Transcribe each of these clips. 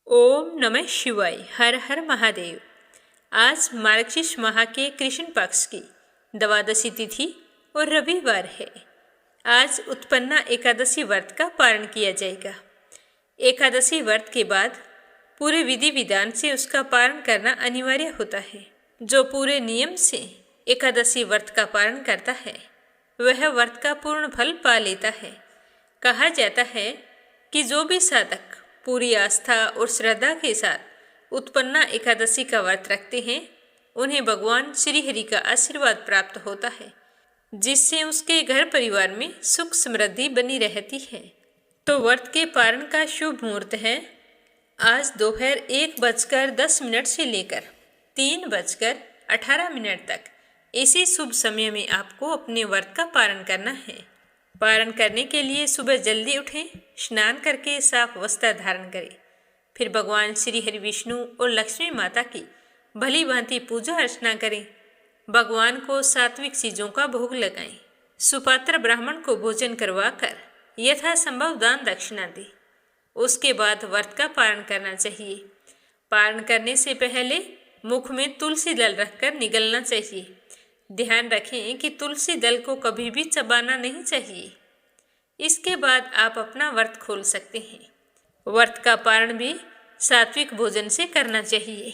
ओम नमः शिवाय। हर हर महादेव। आज मार्गशीर्ष माह के कृष्ण पक्ष की द्वादशी तिथि और रविवार है। आज उत्पन्ना एकादशी व्रत का पारण किया जाएगा। एकादशी व्रत के बाद पूरे विधि विधान से उसका पारण करना अनिवार्य होता है। जो पूरे नियम से एकादशी व्रत का पारण करता है वह व्रत का पूर्ण फल पा लेता है। कहा जाता है कि जो भी साधक पूरी आस्था और श्रद्धा के साथ उत्पन्ना एकादशी का व्रत रखते हैं उन्हें भगवान श्री हरि का आशीर्वाद प्राप्त होता है, जिससे उसके घर परिवार में सुख समृद्धि बनी रहती है। तो व्रत के पारण का शुभ मुहूर्त है आज दोपहर 1:10 से लेकर 3:18 तक। इसी शुभ समय में आपको अपने व्रत का पारण करना है। पारण करने के लिए सुबह जल्दी उठें, स्नान करके साफ वस्त्र धारण करें, फिर भगवान श्री हरि विष्णु और लक्ष्मी माता की भली भांति पूजा अर्चना करें। भगवान को सात्विक चीज़ों का भोग लगाएं, सुपात्र ब्राह्मण को भोजन करवाकर यथासंभव दान दक्षिणा दें। उसके बाद व्रत का पारण करना चाहिए। पारण करने से पहले मुख में तुलसी दल रखकर निगलना चाहिए। ध्यान रखें कि तुलसी दल को कभी भी चबाना नहीं चाहिए। इसके बाद आप अपना व्रत खोल सकते हैं। व्रत का पारण भी सात्विक भोजन से करना चाहिए।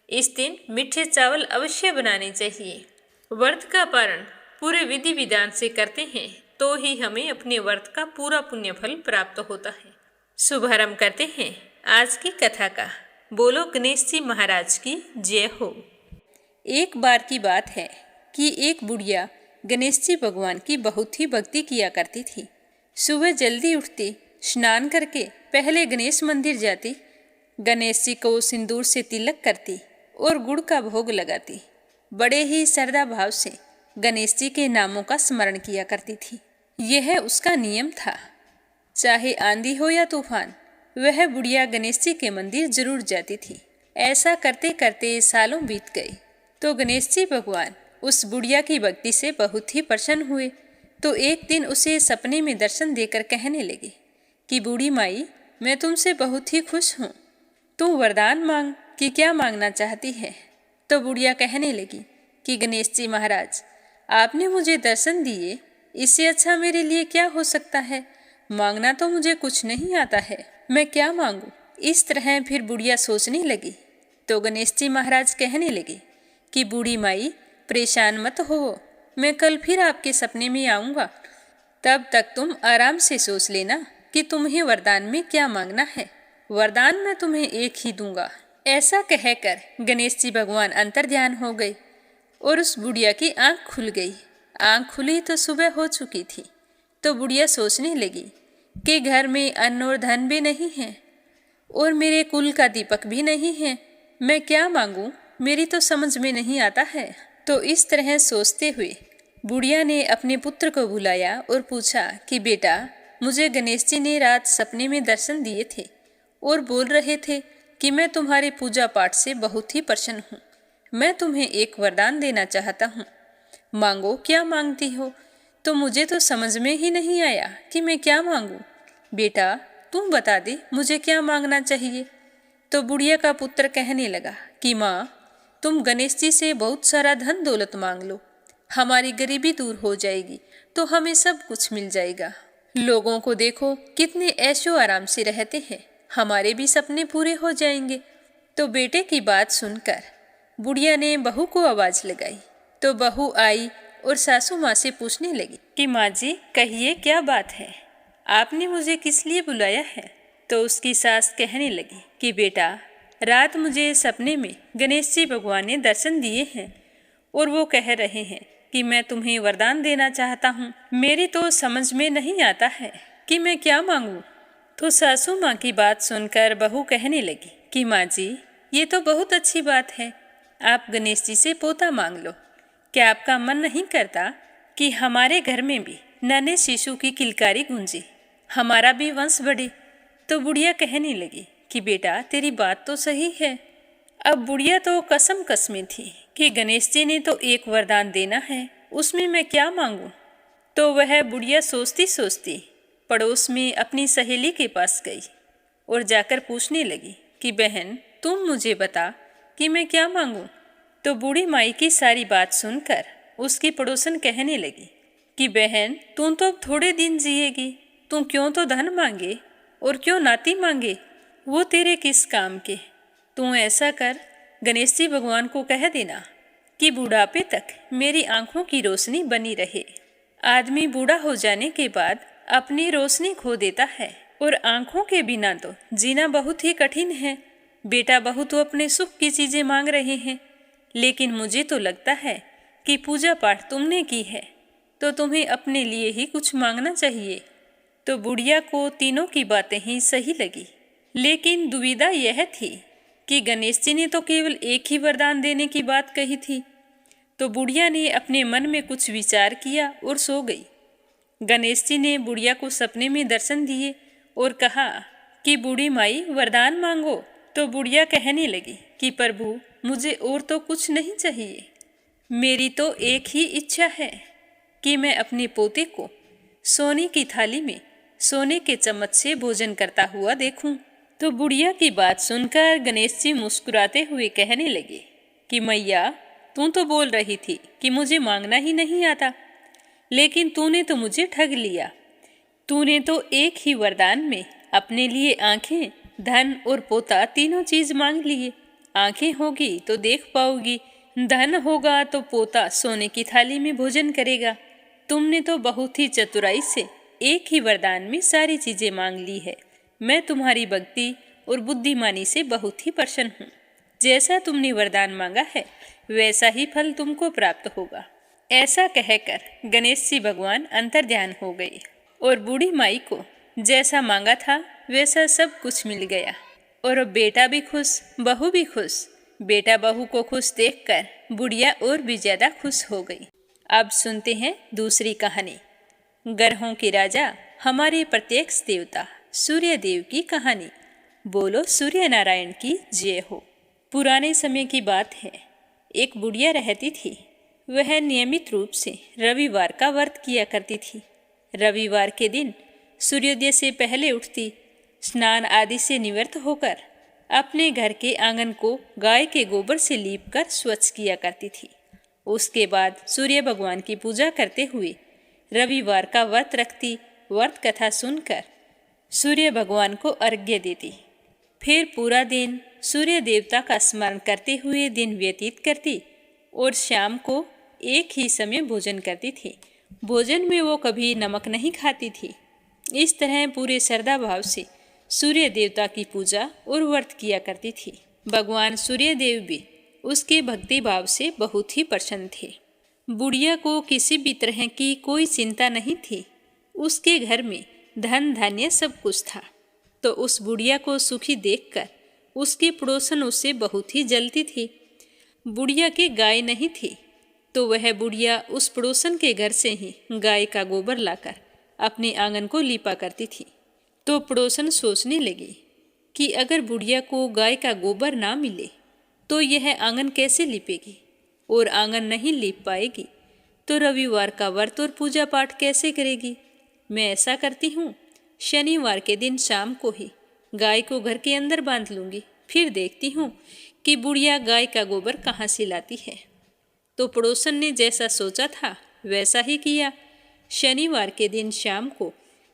इस दिन मीठे चावल अवश्य बनाने चाहिए। व्रत का पारण पूरे विधि विधान से करते हैं तो ही हमें अपने व्रत का पूरा पुण्य फल प्राप्त होता है। शुभारंभ करते हैं आज की कथा का। बोलो गणेश जी महाराज की जय हो। एक बार की बात है कि एक बुढ़िया गणेश जी भगवान की बहुत ही भक्ति किया करती थी। सुबह जल्दी उठती, स्नान करके पहले गणेश मंदिर जाती, गणेश जी को सिंदूर से तिलक करती और गुड़ का भोग लगाती। बड़े ही श्रद्धा भाव से गणेश जी के नामों का स्मरण किया करती थी। यह उसका नियम था। चाहे आंधी हो या तूफान, वह बुढ़िया गणेश जी के मंदिर जरूर जाती थी। ऐसा करते करते सालों बीत गए तो गणेश जी भगवान उस बुढ़िया की भक्ति से बहुत ही प्रसन्न हुए। तो एक दिन उसे सपने में दर्शन देकर कहने लगे कि बूढ़ी माई, मैं तुमसे बहुत ही खुश हूँ, तू वरदान मांग कि क्या मांगना चाहती है। तो बुढ़िया कहने लगी कि गणेश जी महाराज, आपने मुझे दर्शन दिए, इससे अच्छा मेरे लिए क्या हो सकता है। मांगना तो मुझे कुछ नहीं आता है, मैं क्या मांगू। इस तरह फिर बुढ़िया सोचने लगी। तो गणेश जी महाराज कहने लगे कि बूढ़ी माई, परेशान मत हो, मैं कल फिर आपके सपने में आऊँगा। तब तक तुम आराम से सोच लेना कि तुम्हें वरदान में क्या मांगना है। वरदान मैं तुम्हें एक ही दूंगा। ऐसा कहकर गणेश जी भगवान अंतर्ध्यान हो गए और उस बुढ़िया की आंख खुल गई। आंख खुली तो सुबह हो चुकी थी। तो बुढ़िया सोचने लगी कि घर में अन्न और धन भी नहीं है और मेरे कुल का दीपक भी नहीं है। मैं क्या मांगूं, मेरी तो समझ में नहीं आता है। तो इस तरह सोचते हुए बुढ़िया ने अपने पुत्र को बुलाया और पूछा कि बेटा, मुझे गणेश जी ने रात सपने में दर्शन दिए थे और बोल रहे थे कि मैं तुम्हारे पूजा पाठ से बहुत ही प्रसन्न हूँ। मैं तुम्हें एक वरदान देना चाहता हूँ, मांगो, क्या मांगती हो। तो मुझे तो समझ में ही नहीं आया कि मैं क्या मांगूं। बेटा, तुम बता दे मुझे क्या मांगना चाहिए। तो बुढ़िया का पुत्र कहने लगा कि माँ, तुम गणेश जी से बहुत सारा धन दौलत मांग लो, हमारी गरीबी दूर हो जाएगी तो हमें सब कुछ मिल जाएगा। लोगों को देखो कितने ऐशो आराम से रहते हैं, हमारे भी सपने पूरे हो जाएंगे। तो बेटे की बात सुनकर बुढ़िया ने बहू को आवाज लगाई। तो बहू आई और सासू माँ से पूछने लगी कि माँ जी, कहिए क्या बात है, आपने मुझे किस लिए बुलाया है। तो उसकी सास कहने लगी कि बेटा, रात मुझे सपने में गणेश जी भगवान ने दर्शन दिए हैं और वो कह रहे हैं कि मैं तुम्हें वरदान देना चाहता हूँ। मेरी तो समझ में नहीं आता है कि मैं क्या मांगूँ। तो सासू माँ की बात सुनकर बहू कहने लगी कि माँ जी, ये तो बहुत अच्छी बात है, आप गणेश जी से पोता मांग लो। क्या आपका मन नहीं करता कि हमारे घर में भी नन्हे शिशु की किलकारी गूंजे, हमारा भी वंश बढ़े। तो बुढ़िया कहने लगी कि बेटा, तेरी बात तो सही है। अब बुढ़िया तो कसम कसमी थी कि गणेश जी ने तो एक वरदान देना है, उसमें मैं क्या मांगूं। तो वह बुढ़िया सोचती सोचती पड़ोस में अपनी सहेली के पास गई और जाकर पूछने लगी कि बहन तुम मुझे बता कि मैं क्या मांगूं। तो बूढ़ी माई की सारी बात सुनकर उसकी पड़ोसन कहने लगी कि बहन तू तो अब थोड़े दिन जिएगी, तू क्यों तो धन मांगे और क्यों नाती मांगे, वो तेरे किस काम के। तू ऐसा कर, गणेश जी भगवान को कह देना कि बुढ़ापे तक मेरी आंखों की रोशनी बनी रहे। आदमी बूढ़ा हो जाने के बाद अपनी रोशनी खो देता है और आंखों के बिना तो जीना बहुत ही कठिन है। बेटा बहू तो अपने सुख की चीजें मांग रहे हैं, लेकिन मुझे तो लगता है कि पूजा पाठ तुमने की है तो तुम्हें अपने लिए ही कुछ मांगना चाहिए। तो बुढ़िया को तीनों की बातें ही सही लगी, लेकिन दुविधा यह थी कि गणेश जी ने तो केवल एक ही वरदान देने की बात कही थी। तो बुढ़िया ने अपने मन में कुछ विचार किया और सो गई। गणेश जी ने बुढ़िया को सपने में दर्शन दिए और कहा कि बूढ़ी माई वरदान मांगो। तो बुढ़िया कहने लगी कि प्रभु मुझे और तो कुछ नहीं चाहिए, मेरी तो एक ही इच्छा है कि मैं अपने पोते को सोने की थाली में सोने के चम्मच से भोजन करता हुआ देखूं। तो बुढ़िया की बात सुनकर गणेश जी मुस्कुराते हुए कहने लगे कि मैया तू तो बोल रही थी कि मुझे मांगना ही नहीं आता, लेकिन तूने तो मुझे ठग लिया। तूने तो एक ही वरदान में अपने लिए आंखें, धन और पोता तीनों चीज मांग लिए। आंखें होगी तो देख पाओगी, धन होगा तो पोता सोने की थाली में भोजन करेगा। तुमने तो बहुत ही चतुराई से एक ही वरदान में सारी चीजें मांग ली है। मैं तुम्हारी भक्ति और बुद्धिमानी से बहुत ही प्रसन्न हूँ। जैसा तुमने वरदान मांगा है वैसा ही फल तुमको प्राप्त होगा। ऐसा कहकर गणेश जी भगवान अंतर्ध्यान हो गए और बूढ़ी माई को जैसा मांगा था वैसा सब कुछ मिल गया। और अब बेटा भी खुश, बहू भी खुश। बेटा बहू को खुश देखकर बुढ़िया और भी ज्यादा खुश हो गई। अब सुनते हैं दूसरी कहानी, ग्रहों के राजा हमारे प्रत्यक्ष देवता सूर्य देव की कहानी। बोलो सूर्य नारायण की जय हो। पुराने समय की बात है, एक बुढ़िया रहती थी। वह नियमित रूप से रविवार का व्रत किया करती थी। रविवार के दिन सूर्योदय से पहले उठती, स्नान आदि से निवृत्त होकर अपने घर के आंगन को गाय के गोबर से लीपकर स्वच्छ किया करती थी। उसके बाद सूर्य भगवान की पूजा करते हुए रविवार का व्रत रखती, व्रत कथा सुनकर सूर्य भगवान को अर्घ्य देती। फिर पूरा दिन सूर्य देवता का स्मरण करते हुए दिन व्यतीत करती और शाम को एक ही समय भोजन करती थी। भोजन में वो कभी नमक नहीं खाती थी। इस तरह पूरे श्रद्धा भाव से सूर्य देवता की पूजा और व्रत किया करती थी। भगवान सूर्य देव भी उसके भक्ति भाव से बहुत ही प्रसन्न थे। बुढ़िया को किसी भी तरह की कोई चिंता नहीं थी। उसके घर में धन धान्य सब कुछ था। तो उस बुढ़िया को सुखी देखकर उसकी पड़ोसन उससे बहुत ही जलती थी। बुढ़िया की गाय नहीं थी, तो वह बुढ़िया उस पड़ोसन के घर से ही गाय का गोबर लाकर अपने आंगन को लीपा करती थी। तो पड़ोसन सोचने लगी कि अगर बुढ़िया को गाय का गोबर ना मिले तो यह आंगन कैसे लीपेगी, और आंगन नहीं लीप पाएगी तो रविवार का व्रत और पूजा पाठ कैसे करेगी। मैं ऐसा करती हूँ, शनिवार के दिन शाम को ही गाय को घर के अंदर बांध लूँगी, फिर देखती हूँ कि बुढ़िया गाय का गोबर कहाँ से लाती है। तो पड़ोसन ने जैसा सोचा था वैसा ही किया। शनिवार के दिन शाम को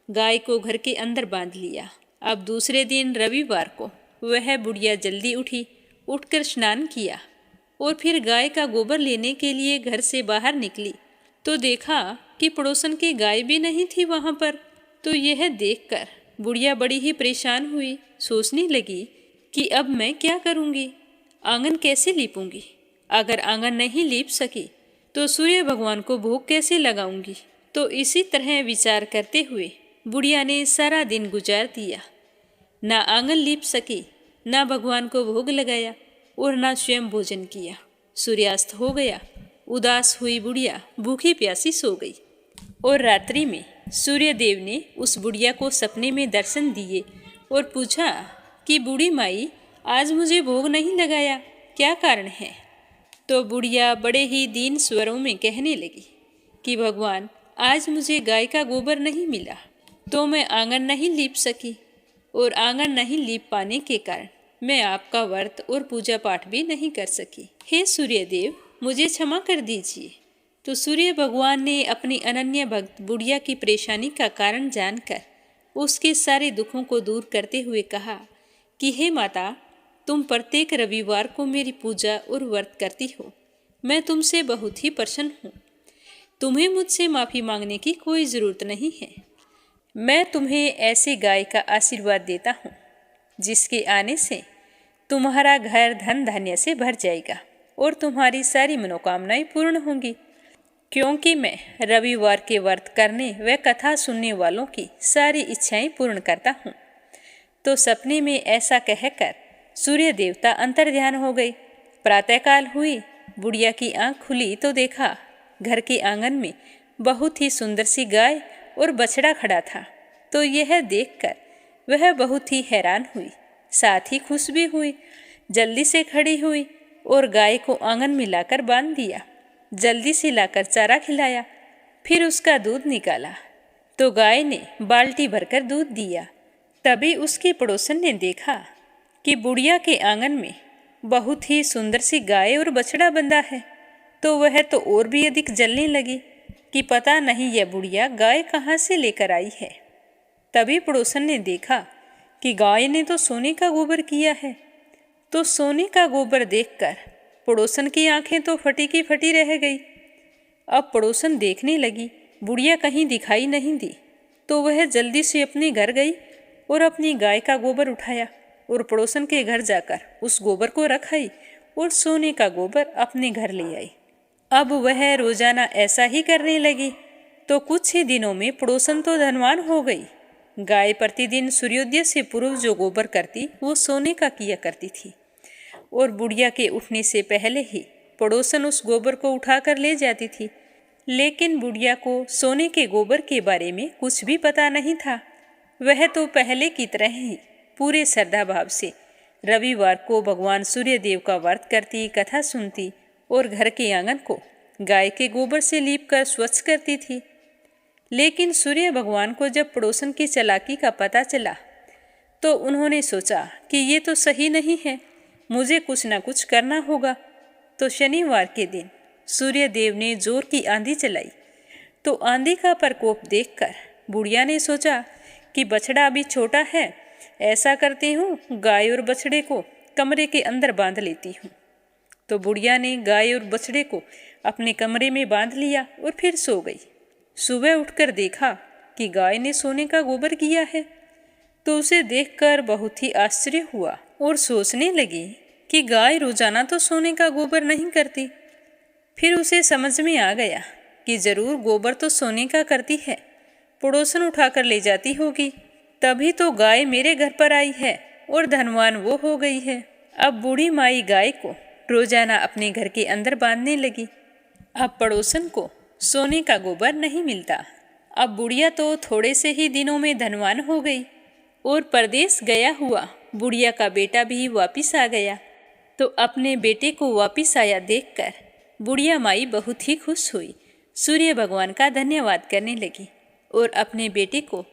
गाय को घर के अंदर बांध लिया। अब दूसरे दिन रविवार को वह बुढ़िया जल्दी उठी, उठकर स्नान किया और फिर गाय का गोबर लेने के लिए घर से बाहर निकली तो देखा कि पड़ोसन की गाय भी नहीं थी वहाँ पर। तो यह देखकर बुढ़िया बड़ी ही परेशान हुई। सोचने लगी कि अब मैं क्या करूँगी, आंगन कैसे लीपूंगी। अगर आंगन नहीं लीप सकी तो सूर्य भगवान को भोग कैसे लगाऊंगी। तो इसी तरह विचार करते हुए बुढ़िया ने सारा दिन गुजार दिया। ना आंगन लीप सकी, ना भगवान को भोग लगाया और ना स्वयं भोजन किया। सूर्यास्त हो गया। उदास हुई बुढ़िया भूखी प्यासी सो गई। और रात्रि में सूर्य देव ने उस बुढ़िया को सपने में दर्शन दिए और पूछा कि बूढ़ी माई, आज मुझे भोग नहीं लगाया, क्या कारण है। तो बुढ़िया बड़े ही दीन स्वरों में कहने लगी कि भगवान, आज मुझे गाय का गोबर नहीं मिला तो मैं आंगन नहीं लीप सकी, और आंगन नहीं लीप पाने के कारण मैं आपका व्रत और पूजा पाठ भी नहीं कर सकी। हे सूर्यदेव, मुझे क्षमा कर दीजिए। तो सूर्य भगवान ने अपनी अनन्य भक्त बुढ़िया की परेशानी का कारण जानकर उसके सारे दुखों को दूर करते हुए कहा कि हे माता, तुम प्रत्येक रविवार को मेरी पूजा और व्रत करती हो। मैं तुमसे बहुत ही प्रसन्न हूँ। तुम्हें मुझसे माफ़ी मांगने की कोई ज़रूरत नहीं है। मैं तुम्हें ऐसी गाय का आशीर्वाद देता हूँ जिसके आने से तुम्हारा घर धन धान्य से भर जाएगा और तुम्हारी सारी मनोकामनाएं पूर्ण होंगी, क्योंकि मैं रविवार के व्रत करने व कथा सुनने वालों की सारी इच्छाएं पूर्ण करता हूँ। तो सपने में ऐसा कहकर सूर्य देवता अंतर्ध्यान हो गए। प्रातःकाल हुई, बुढ़िया की आंख खुली तो देखा घर के आंगन में बहुत ही सुंदर सी गाय और बछड़ा खड़ा था। तो यह देखकर वह बहुत ही हैरान हुई, साथ ही खुश भी हुई। जल्दी से खड़ी हुई और गाय को आंगन में लाकर बांध दिया। जल्दी से लाकर चारा खिलाया, फिर उसका दूध निकाला तो गाय ने बाल्टी भरकर दूध दिया। तभी उसके पड़ोसन ने देखा कि बुढ़िया के आंगन में बहुत ही सुंदर सी गाय और बछड़ा बंधा है। तो वह तो और भी अधिक जलने लगी कि पता नहीं यह बुढ़िया गाय कहाँ से लेकर आई है। तभी पड़ोसन ने देखा कि गाय ने तो सोने का गोबर किया है। तो सोने का गोबर देखकर पड़ोसन की आंखें तो फटी की फटी रह गई। अब पड़ोसन देखने लगी, बुढ़िया कहीं दिखाई नहीं दी। तो वह जल्दी से अपने घर गई और अपनी गाय का गोबर उठाया और पड़ोसन के घर जाकर उस गोबर को रख आई और सोने का गोबर अपने घर ले आई। अब वह रोजाना ऐसा ही करने लगी। तो कुछ ही दिनों में पड़ोसन तो धनवान हो गई। गाय प्रतिदिन सूर्योदय से पूर्व जो गोबर करती वो सोने का किया करती थी और बुढ़िया के उठने से पहले ही पड़ोसन उस गोबर को उठाकर ले जाती थी। लेकिन बुढ़िया को सोने के गोबर के बारे में कुछ भी पता नहीं था। वह तो पहले की तरह ही पूरे श्रद्धा भाव से रविवार को भगवान सूर्यदेव का व्रत करती, कथा सुनती और घर के आंगन को गाय के गोबर से लीपकर स्वच्छ करती थी। लेकिन सूर्य भगवान को जब पड़ोसन की चालाकी का पता चला तो उन्होंने सोचा कि ये तो सही नहीं है, मुझे कुछ ना कुछ करना होगा। तो शनिवार के दिन सूर्य देव ने जोर की आंधी चलाई। तो आंधी का प्रकोप देखकर बुढ़िया ने सोचा कि बछड़ा अभी छोटा है, ऐसा करती हूँ गाय और बछड़े को कमरे के अंदर बांध लेती हूँ। तो बुढ़िया ने गाय और बछड़े को अपने कमरे में बांध लिया और फिर सो गई। सुबह उठकर देखा कि गाय ने सोने का गोबर किया है। तो उसे देखकर बहुत ही आश्चर्य हुआ और सोचने लगी कि गाय रोजाना तो सोने का गोबर नहीं करती। फिर उसे समझ में आ गया कि जरूर गोबर तो सोने का करती है, पड़ोसन उठाकर ले जाती होगी, तभी तो गाय मेरे घर पर आई है और धनवान वो हो गई है। अब बूढ़ी माई गाय को रोजाना अपने घर के अंदर बांधने लगी। अब पड़ोसन को सोने का गोबर नहीं मिलता। अब बुढ़िया तो थोड़े से ही दिनों में धनवान हो गई और परदेश गया हुआ बुढ़िया का बेटा भी वापिस आ गया। तो अपने बेटे को वापिस आया देखकर बुढ़िया माई बहुत ही खुश हुई, सूर्य भगवान का धन्यवाद करने लगी और अपने बेटे को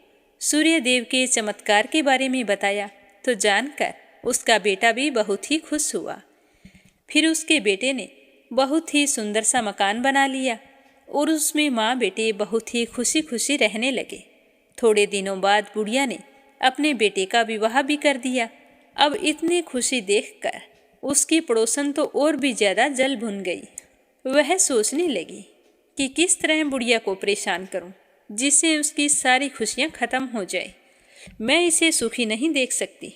सूर्य देव के चमत्कार के बारे में बताया। तो जानकर उसका बेटा भी बहुत ही खुश हुआ। फिर उसके बेटे ने बहुत ही सुंदर सा मकान बना लिया और उसमें माँ बेटे बहुत ही खुशी खुशी रहने लगे। थोड़े दिनों बाद बुढ़िया ने अपने बेटे का विवाह भी कर दिया। अब इतनी खुशी देखकर उसकी पड़ोसन तो और भी ज़्यादा जल भुन गई। वह सोचने लगी कि किस तरह बुढ़िया को परेशान करूं जिससे उसकी सारी खुशियां खत्म हो जाए। मैं इसे सुखी नहीं देख सकती।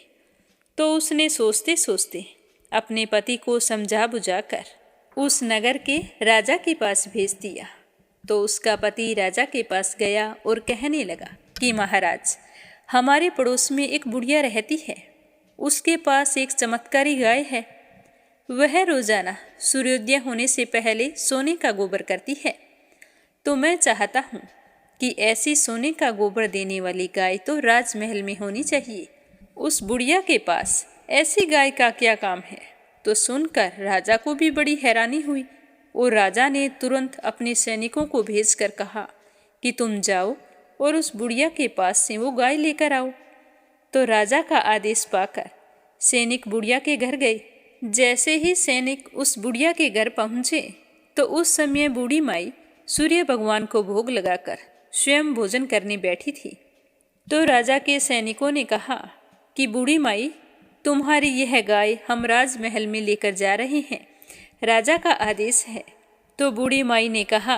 तो उसने सोचते सोचते अपने पति को समझा बुझाकर उस नगर के राजा के पास भेज दिया। तो उसका पति राजा के पास गया और कहने लगा कि महाराज, हमारे पड़ोस में एक बुढ़िया रहती है, उसके पास एक चमत्कारी गाय है। वह रोजाना सूर्योदय होने से पहले सोने का गोबर करती है। तो मैं चाहता हूँ कि ऐसी सोने का गोबर देने वाली गाय तो राजमहल में होनी चाहिए। उस बुढ़िया के पास ऐसी गाय का क्या काम है? तो सुनकर राजा को भी बड़ी हैरानी हुई और राजा ने तुरंत अपने सैनिकों को भेजकर कहा कि तुम जाओ और उस बुढ़िया के पास से वो गाय लेकर आओ। तो राजा का आदेश पाकर सैनिक बुढ़िया के घर गए। जैसे ही सैनिक उस बुढ़िया के घर पहुंचे तो उस समय बूढ़ी माई सूर्य भगवान को भोग लगाकर स्वयं भोजन करने बैठी थी। तो राजा के सैनिकों ने कहा कि बूढ़ी माई, तुम्हारी यह गाय हम राजमहल में लेकर जा रहे हैं, राजा का आदेश है। तो बूढ़ी माई ने कहा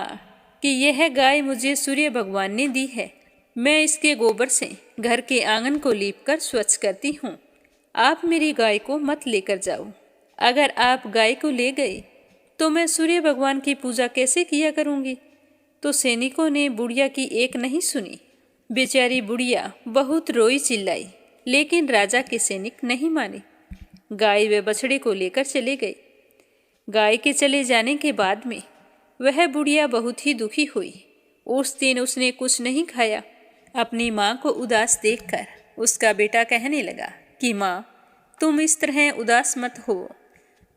कि यह गाय मुझे सूर्य भगवान ने दी है, मैं इसके गोबर से घर के आंगन को लीपकर स्वच्छ करती हूँ, आप मेरी गाय को मत लेकर जाओ। अगर आप गाय को ले गए तो मैं सूर्य भगवान की पूजा कैसे किया करूँगी। तो सैनिकों ने बुढ़िया की एक नहीं सुनी। बेचारी बुढ़िया बहुत रोई चिल्लाई, लेकिन राजा के सैनिक नहीं माने। गाय व बछड़े को लेकर चले गए। गाय के चले जाने के बाद में वह बुढ़िया बहुत ही दुखी हुई। उस दिन उसने कुछ नहीं खाया। अपनी माँ को उदास देखकर उसका बेटा कहने लगा कि माँ, तुम इस तरह उदास मत हो,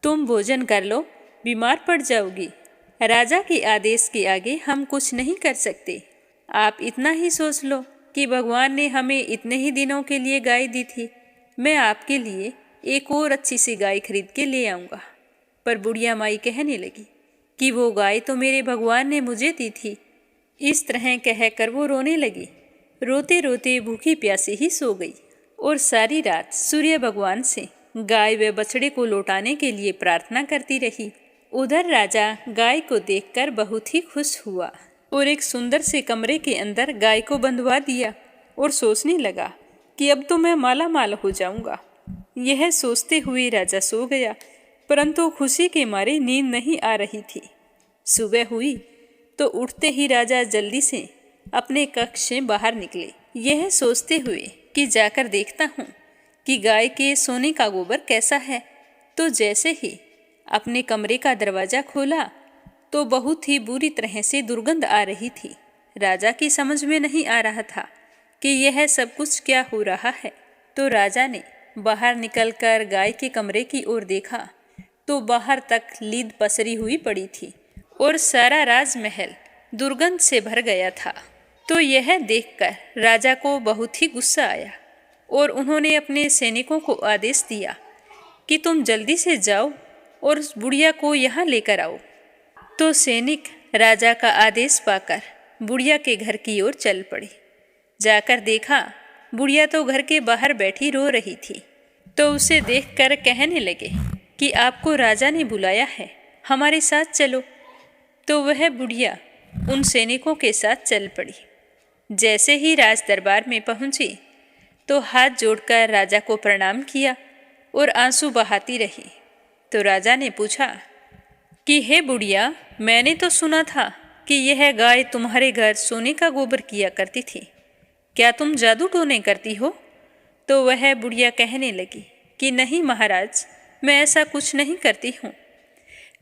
तुम भोजन कर लो, बीमार पड़ जाओगी। राजा के आदेश के आगे हम कुछ नहीं कर सकते। आप इतना ही सोच लो कि भगवान ने हमें इतने ही दिनों के लिए गाय दी थी, मैं आपके लिए एक और अच्छी सी गाय खरीद के ले आऊँगा। पर बुढ़िया माई कहने लगी कि वो गाय तो मेरे भगवान ने मुझे दी थी। इस तरह कहकर वो रोने लगी। रोते रोते भूखी प्यासी ही सो गई और सारी रात सूर्य भगवान से गाय व बछड़े को लौटाने के लिए प्रार्थना करती रही। उधर राजा गाय को देखकर बहुत ही खुश हुआ और एक सुंदर से कमरे के अंदर गाय को बंधवा दिया और सोचने लगा कि अब तो मैं माला माल हो जाऊंगा। यह सोचते हुए राजा सो गया, परंतु खुशी के मारे नींद नहीं आ रही थी। सुबह हुई तो उठते ही राजा जल्दी से अपने कक्ष से बाहर निकले, यह सोचते हुए कि जाकर देखता हूँ कि गाय के सोने का गोबर कैसा है। तो जैसे ही अपने कमरे का दरवाज़ा खोला तो बहुत ही बुरी तरह से दुर्गंध आ रही थी। राजा की समझ में नहीं आ रहा था कि यह सब कुछ क्या हो रहा है। तो राजा ने बाहर निकलकर गाय के कमरे की ओर देखा तो बाहर तक लीद पसरी हुई पड़ी थी और सारा राजमहल दुर्गंध से भर गया था। तो यह देखकर राजा को बहुत ही गुस्सा आया और उन्होंने अपने सैनिकों को आदेश दिया कि तुम जल्दी से जाओ और उस बुढ़िया को यहाँ लेकर आओ। तो सैनिक राजा का आदेश पाकर बुढ़िया के घर की ओर चल पड़े। जाकर देखा बुढ़िया तो घर के बाहर बैठी रो रही थी। तो उसे देखकर कहने लगे कि आपको राजा ने बुलाया है, हमारे साथ चलो। तो वह बुढ़िया उन सैनिकों के साथ चल पड़ी। जैसे ही राज दरबार में पहुंची तो हाथ जोड़कर राजा को प्रणाम किया और आंसू बहाती रही। तो राजा ने पूछा कि हे बुढ़िया, मैंने तो सुना था कि यह गाय तुम्हारे घर सोने का गोबर किया करती थी, क्या तुम जादू टोने करती हो? तो वह बुढ़िया कहने लगी कि नहीं महाराज, मैं ऐसा कुछ नहीं करती हूँ।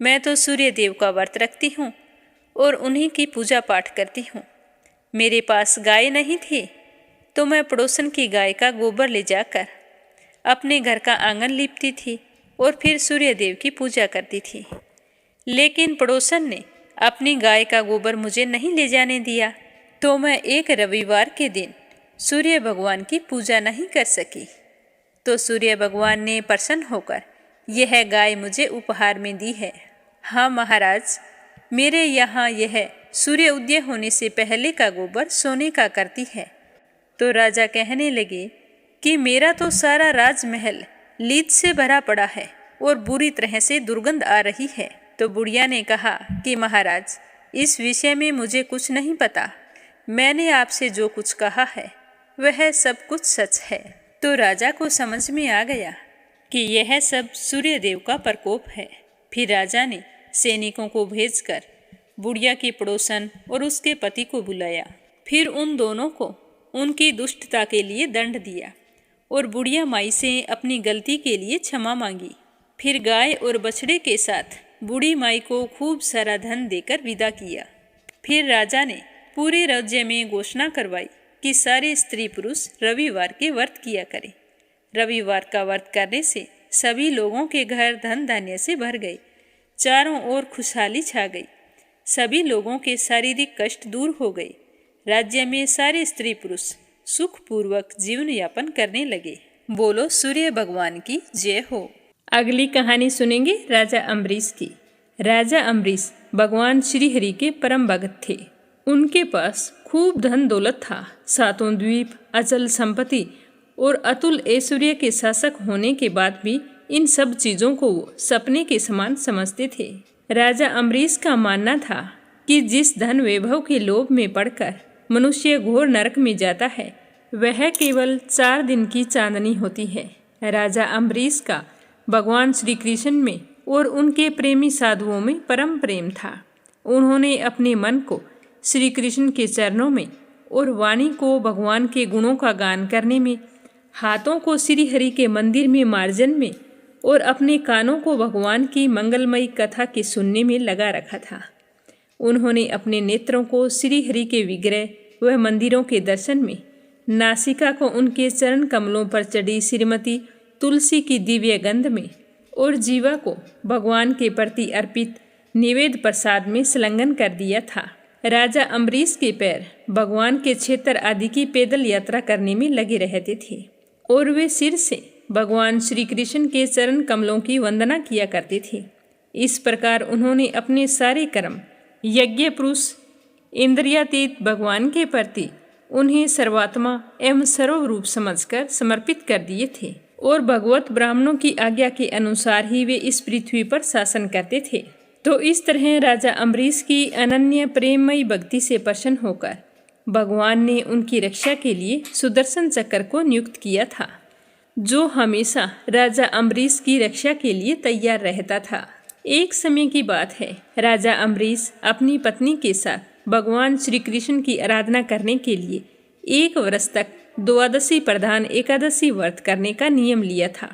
मैं तो सूर्य देव का व्रत रखती हूँ और उन्हीं की पूजा पाठ करती हूँ। मेरे पास गाय नहीं थी तो मैं पड़ोसन की गाय का गोबर ले जाकर अपने घर का आंगन लीपती थी और फिर सूर्य देव की पूजा करती थी। लेकिन पड़ोसन ने अपनी गाय का गोबर मुझे नहीं ले जाने दिया, तो मैं एक रविवार के दिन सूर्य भगवान की पूजा नहीं कर सकी। तो सूर्य भगवान ने प्रसन्न होकर यह गाय मुझे उपहार में दी है। हाँ महाराज, मेरे यहाँ यह सूर्य उदय होने से पहले का गोबर सोने का करती है। तो राजा कहने लगे कि मेरा तो सारा राजमहल लीद से भरा पड़ा है और बुरी तरह से दुर्गंध आ रही है। तो बुढ़िया ने कहा कि महाराज, इस विषय में मुझे कुछ नहीं पता, मैंने आपसे जो कुछ कहा है वह सब कुछ सच है। तो राजा को समझ में आ गया कि यह सब सूर्य देव का प्रकोप है। फिर राजा ने सैनिकों को भेजकर बुढ़िया की पड़ोसन और उसके पति को बुलाया। फिर उन दोनों को उनकी दुष्टता के लिए दंड दिया और बुढ़िया माई से अपनी गलती के लिए क्षमा मांगी। फिर गाय और बछड़े के साथ बूढ़ी माई को खूब सारा धन देकर विदा किया। फिर राजा ने पूरे राज्य में घोषणा करवाई कि सारे स्त्री पुरुष रविवार के व्रत किया करें। रविवार का व्रत करने से सभी लोगों के घर धन धान्य से भर गए, चारों ओर खुशहाली छा गई, सभी लोगों के शारीरिक कष्ट दूर हो गए। राज्य में सारे स्त्री पुरुष सुखपूर्वक जीवन यापन करने लगे। बोलो सूर्य भगवान की जय हो। अगली कहानी सुनेंगे राजा अम्बरीश की। राजा अम्बरीश भगवान श्री हरि के परम भगत थे। उनके पास खूब धन दौलत था, सातों द्वीप, अचल संपत्ति और अतुल ऐश्वर्य के शासक होने के बाद भी इन सब चीजों को वो सपने के समान समझते थे। राजा अम्बरीश का मानना था कि जिस धन वैभव के लोभ में पड़कर मनुष्य घोर नरक में जाता है, वह केवल 4 दिन की चांदनी होती है। राजा अम्बरीश का भगवान श्री कृष्ण में और उनके प्रेमी साधुओं में परम प्रेम था। उन्होंने अपने मन को श्री कृष्ण के चरणों में और वाणी को भगवान के गुणों का गान करने में, हाथों को श्री हरि के मंदिर में मार्जन में और अपने कानों को भगवान की मंगलमयी कथा के सुनने में लगा रखा था। उन्होंने अपने नेत्रों को श्री हरि के विग्रह व मंदिरों के दर्शन में, नासिका को उनके चरण कमलों पर चढ़ी श्रीमती तुलसी की दिव्य गंध में और जीवा को भगवान के प्रति अर्पित निवेद प्रसाद में संलग्न कर दिया था। राजा अम्बरीश के पैर भगवान के क्षेत्र आदि की पैदल यात्रा करने में लगे रहते थे और वे सिर से भगवान श्री कृष्ण के चरण कमलों की वंदना किया करते थे। इस प्रकार उन्होंने अपने सारे कर्म यज्ञ पुरुष इंद्रियातीत भगवान के प्रति उन्हें सर्वात्मा एवं सर्वरूप समझकर समर्पित कर दिए थे और भगवत ब्राह्मणों की आज्ञा के अनुसार ही वे इस पृथ्वी पर शासन करते थे। तो इस तरह राजा अम्बरीश की अनन्य प्रेममयी भक्ति से प्रसन्न होकर भगवान ने उनकी रक्षा के लिए सुदर्शन चक्र को नियुक्त किया था, जो हमेशा राजा अम्बरीश की रक्षा के लिए तैयार रहता था। एक समय की बात है, राजा अम्बरीश अपनी पत्नी के साथ भगवान श्री कृष्ण की आराधना करने के लिए 1 वर्ष तक द्वादशी प्रधान एकादशी व्रत करने का नियम लिया था।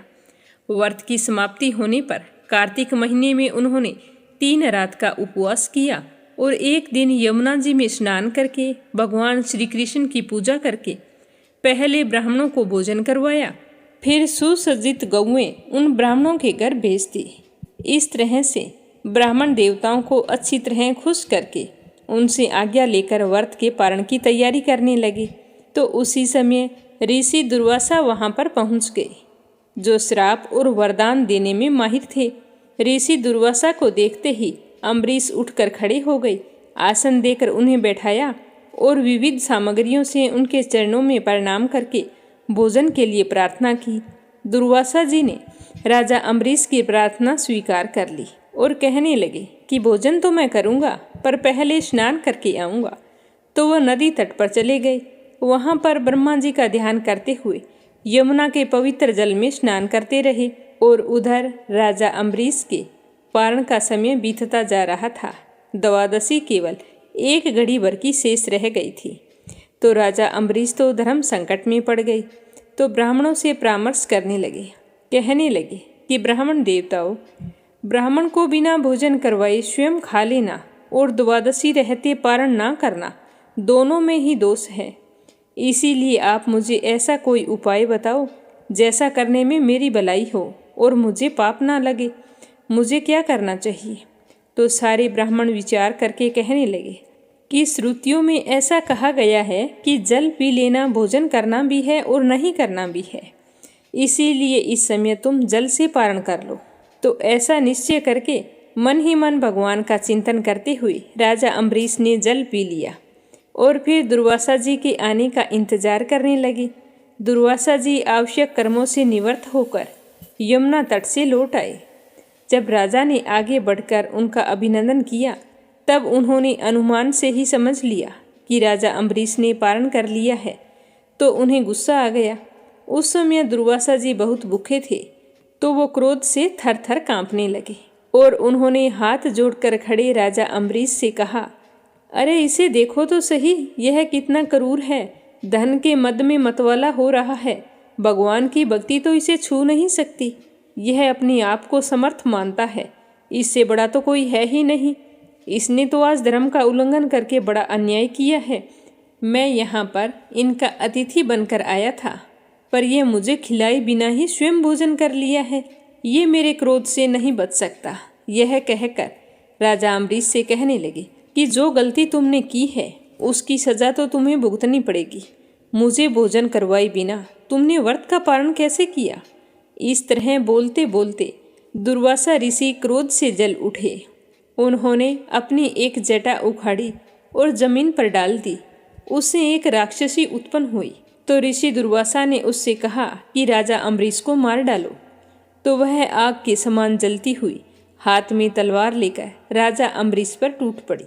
व्रत की समाप्ति होने पर कार्तिक महीने में उन्होंने 3 रात का उपवास किया और एक दिन यमुना जी में स्नान करके भगवान श्री कृष्ण की पूजा करके पहले ब्राह्मणों को भोजन करवाया, फिर सुसज्जित गौएं उन ब्राह्मणों के घर भेज दी। इस तरह से ब्राह्मण देवताओं को अच्छी तरह खुश करके उनसे आज्ञा लेकर व्रत के पारण की तैयारी करने लगे। तो उसी समय ऋषि दुर्वासा वहां पर पहुंच गए, जो श्राप और वरदान देने में माहिर थे। ऋषि दुर्वासा को देखते ही अम्बरीश उठकर खड़े हो गए, आसन देकर उन्हें बैठाया और विविध सामग्रियों से उनके चरणों में प्रणाम करके भोजन के लिए प्रार्थना की। दुर्वासा जी ने राजा अम्बरीश की प्रार्थना स्वीकार कर ली और कहने लगे कि भोजन तो मैं करूँगा, पर पहले स्नान करके आऊँगा। तो वह नदी तट पर चले गए। वहाँ पर ब्रह्मा जी का ध्यान करते हुए यमुना के पवित्र जल में स्नान करते रहे और उधर राजा अम्बरीश के पारण का समय बीतता जा रहा था। द्वादशी केवल 1 घड़ी भर की शेष रह गई थी। तो राजा अम्बरीश तो धर्म संकट में पड़ गए। तो ब्राह्मणों से परामर्श करने लगे, कहने लगे कि ब्राह्मण देवताओं, ब्राह्मण को बिना भोजन करवाए स्वयं खा लेना और द्वादशी रहते पारण ना करना, दोनों में ही दोष है। इसीलिए आप मुझे ऐसा कोई उपाय बताओ जैसा करने में मेरी भलाई हो और मुझे पाप ना लगे। मुझे क्या करना चाहिए? तो सारे ब्राह्मण विचार करके कहने लगे कि श्रुतियों में ऐसा कहा गया है कि जल पी लेना भोजन करना भी है और नहीं करना भी है, इसीलिए इस समय तुम जल से पारण कर लो। तो ऐसा निश्चय करके मन ही मन भगवान का चिंतन करते हुए राजा अम्बरीश ने जल पी लिया और फिर दुर्वासा जी के आने का इंतजार करने लगे। दुर्वासा जी आवश्यक कर्मों से निवृत्त होकर यमुना तट से लौट आए। जब राजा ने आगे बढ़कर उनका अभिनंदन किया, तब उन्होंने अनुमान से ही समझ लिया कि राजा अम्बरीश ने पारण कर लिया है। तो उन्हें गुस्सा आ गया। उस समय दुर्वासा जी बहुत भूखे थे, तो वो क्रोध से थर थर कांपने लगे और उन्होंने हाथ जोड़कर खड़े राजा अम्बरीश से कहा, अरे इसे देखो तो सही, यह कितना क्रूर है, धन के मद में मतवाला हो रहा है। भगवान की भक्ति तो इसे छू नहीं सकती। यह अपने आप को समर्थ मानता है, इससे बड़ा तो कोई है ही नहीं। इसने तो आज धर्म का उल्लंघन करके बड़ा अन्याय किया है। मैं यहाँ पर इनका अतिथि बनकर आया था, पर यह मुझे खिलाए बिना ही स्वयं भोजन कर लिया है। ये मेरे क्रोध से नहीं बच सकता। यह कहकर राजा अम्बरीश से कहने लगे कि जो गलती तुमने की है उसकी सजा तो तुम्हें भुगतनी पड़ेगी। मुझे भोजन करवाए बिना तुमने व्रत का पारण कैसे किया? इस तरह बोलते बोलते दुर्वासा ऋषि क्रोध से जल उठे। उन्होंने अपनी एक जटा उखाड़ी और जमीन पर डाल दी। उससे एक राक्षसी उत्पन्न हुई। तो ऋषि दुर्वासा ने उससे कहा कि राजा अम्बरीश को मार डालो। तो वह आग के समान जलती हुई हाथ में तलवार लेकर राजा अम्बरीश पर टूट पड़ी।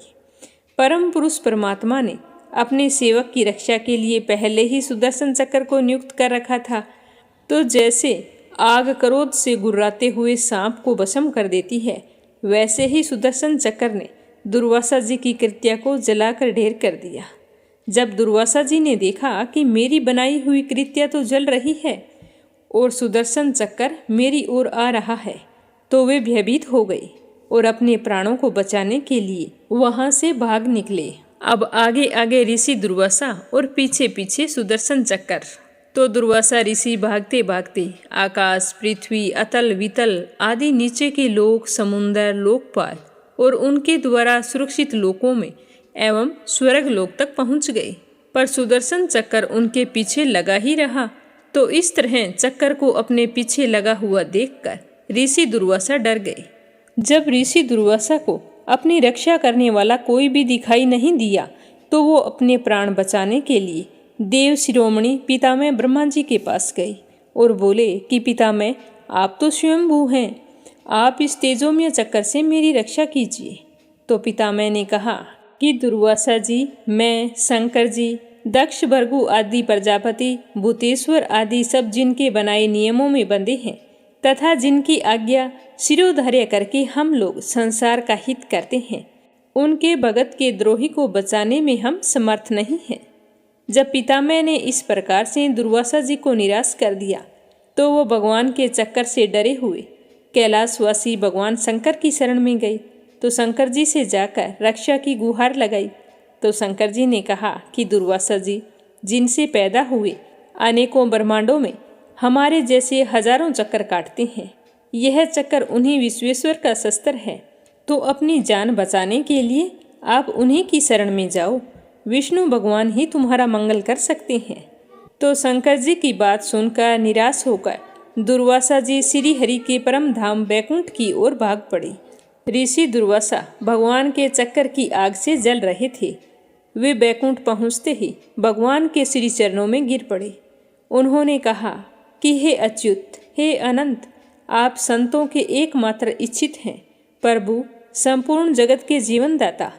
परम पुरुष परमात्मा ने अपने सेवक की रक्षा के लिए पहले ही सुदर्शन चक्र को नियुक्त कर रखा था। तो जैसे आग क्रोध से गुर्राते हुए सांप को भस्म कर देती है, वैसे ही सुदर्शन चक्र ने दुर्वासा जी की कृत्या को जलाकर ढेर कर दिया। जब दुर्वासा जी ने देखा कि मेरी बनाई हुई कृत्या तो जल रही है और सुदर्शन चक्र मेरी ओर आ रहा है, तो वे भयभीत हो गए और अपने प्राणों को बचाने के लिए वहां से भाग निकले। अब आगे आगे ऋषि दुर्वासा और पीछे पीछे सुदर्शन चक्र। तो दुर्वासा ऋषि भागते भागते आकाश, पृथ्वी, अतल वितल आदि नीचे के लोक, समुंदर, लोकपाल और उनके द्वारा सुरक्षित लोकों में एवं स्वर्ग लोक तक पहुंच गए। पर सुदर्शन चक्र उनके पीछे लगा ही रहा। तो इस तरह चक्कर को अपने पीछे लगा हुआ देखकर ऋषि दुर्वासा डर गए। जब ऋषि दुर्वासा को अपनी रक्षा करने वाला कोई भी दिखाई नहीं दिया, तो वो अपने प्राण बचाने के लिए देव शिरोमणि पितामह ब्रह्मा जी के पास गए और बोले कि पितामह, आप तो स्वयंभू हैं, आप इस तेजोमय चक्कर से मेरी रक्षा कीजिए। तो पितामह ने कहा कि दुर्वासा जी, मैं, शंकर जी, दक्ष, भृगु आदि प्रजापति, भूतेश्वर आदि सब जिनके बनाए नियमों में बंधे हैं तथा जिनकी आज्ञा शिरोधार्य करके हम लोग संसार का हित करते हैं, उनके भगत के द्रोही को बचाने में हम समर्थ नहीं हैं। जब पितामह ने इस प्रकार से दुर्वासा जी को निराश कर दिया, तो वो भगवान के चक्कर से डरे हुए कैलाशवासी भगवान शंकर की शरण में गई। तो शंकर जी से जाकर रक्षा की गुहार लगाई। तो शंकर जी ने कहा कि दुर्वासा जी, जिनसे पैदा हुए अनेकों ब्रह्मांडों में हमारे जैसे हजारों चक्कर काटते हैं, यह चक्कर उन्हीं विश्वेश्वर का शस्त्र है। तो अपनी जान बचाने के लिए आप उन्हीं की शरण में जाओ। विष्णु भगवान ही तुम्हारा मंगल कर सकते हैं। तो शंकर जी की बात सुनकर निराश होकर दुर्वासा जी श्री हरि के परम धाम बैकुंठ की ओर भाग पड़े। ऋषि दुर्वासा भगवान के चक्कर की आग से जल रहे थे। वे बैकुंठ पहुँचते ही भगवान के श्री चरणों में गिर पड़े। उन्होंने कहा कि हे अच्युत, हे अनंत, आप संतों के एकमात्र इच्छित हैं। प्रभु, संपूर्ण जगत के जीवनदाता,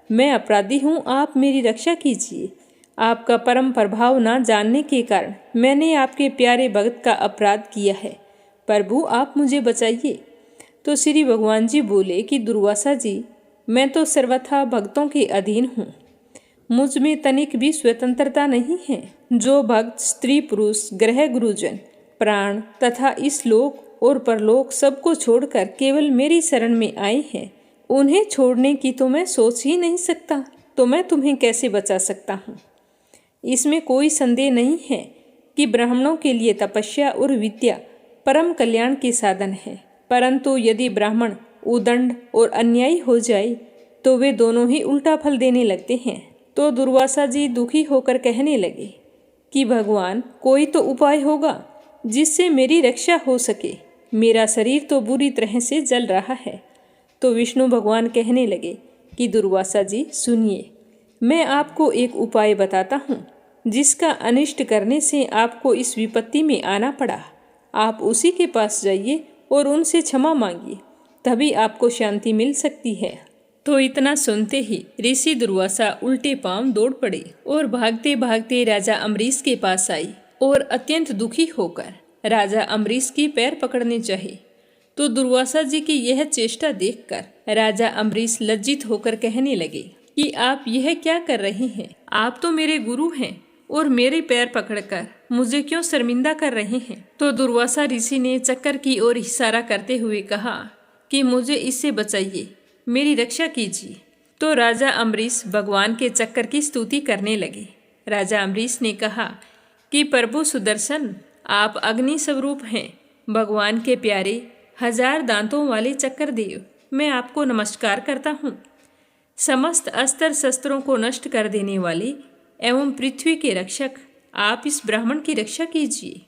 मैं अपराधी हूँ, आप मेरी रक्षा कीजिए। आपका परम प्रभाव न जानने के कारण मैंने आपके प्यारे भक्त का अपराध किया है। प्रभु, आप मुझे बचाइए। तो श्री भगवान जी बोले कि दुर्वासा जी, मैं तो सर्वथा भक्तों के अधीन हूँ, मुझ में तनिक भी स्वतंत्रता नहीं है। जो भक्त स्त्री पुरुष, ग्रह गुरुजन, प्राण तथा इस लोक और परलोक सबको छोड़कर केवल मेरी शरण में आए हैं, उन्हें छोड़ने की तो मैं सोच ही नहीं सकता। तो मैं तुम्हें कैसे बचा सकता हूँ? इसमें कोई संदेह नहीं है कि ब्राह्मणों के लिए तपस्या और विद्या परम कल्याण के साधन है। परंतु यदि ब्राह्मण उदंड और अन्यायी हो जाए, तो वे दोनों ही उल्टा फल देने लगते हैं। तो दुर्वासा जी दुखी होकर कहने लगे कि भगवान, कोई तो उपाय होगा जिससे मेरी रक्षा हो सके। मेरा शरीर तो बुरी तरह से जल रहा है। तो विष्णु भगवान कहने लगे कि दुर्वासा जी सुनिए, मैं आपको एक उपाय बताता हूँ जिसका अनिष्ट करने से आपको इस विपत्ति में आना पड़ा। आप उसी के पास जाइए और उनसे क्षमा मांगिए, तभी आपको शांति मिल सकती है। तो इतना सुनते ही ऋषि दुर्वासा उल्टे पांव दौड़ पड़े और भागते भागते राजा अम्बरीश के पास आई और अत्यंत दुखी होकर राजा अम्बरीश की पैर पकड़ने चाहे। तो दुर्वासा जी की यह चेष्टा देखकर राजा अम्बरीश लज्जित होकर कहने लगे कि आप यह क्या कर रहे हैं? आप तो मेरे गुरु हैं और मेरे पैर पकड़कर मुझे क्यों शर्मिंदा कर रहे हैं? तो दुर्वासा ऋषि ने चक्कर की ओर इशारा करते हुए कहा कि मुझे इससे बचाइए, मेरी रक्षा कीजिए। तो राजा अम्बरीश भगवान के चक्कर की स्तुति करने लगे। राजा अम्बरीश ने कहा कि प्रभु सुदर्शन, आप अग्नि स्वरूप हैं, भगवान के प्यारे 1000 दांतों वाले चक्कर देव, मैं आपको नमस्कार करता हूँ। समस्त अस्त्र शस्त्रों को नष्ट कर देने वाले एवं पृथ्वी के रक्षक, आप इस ब्राह्मण की रक्षा कीजिए।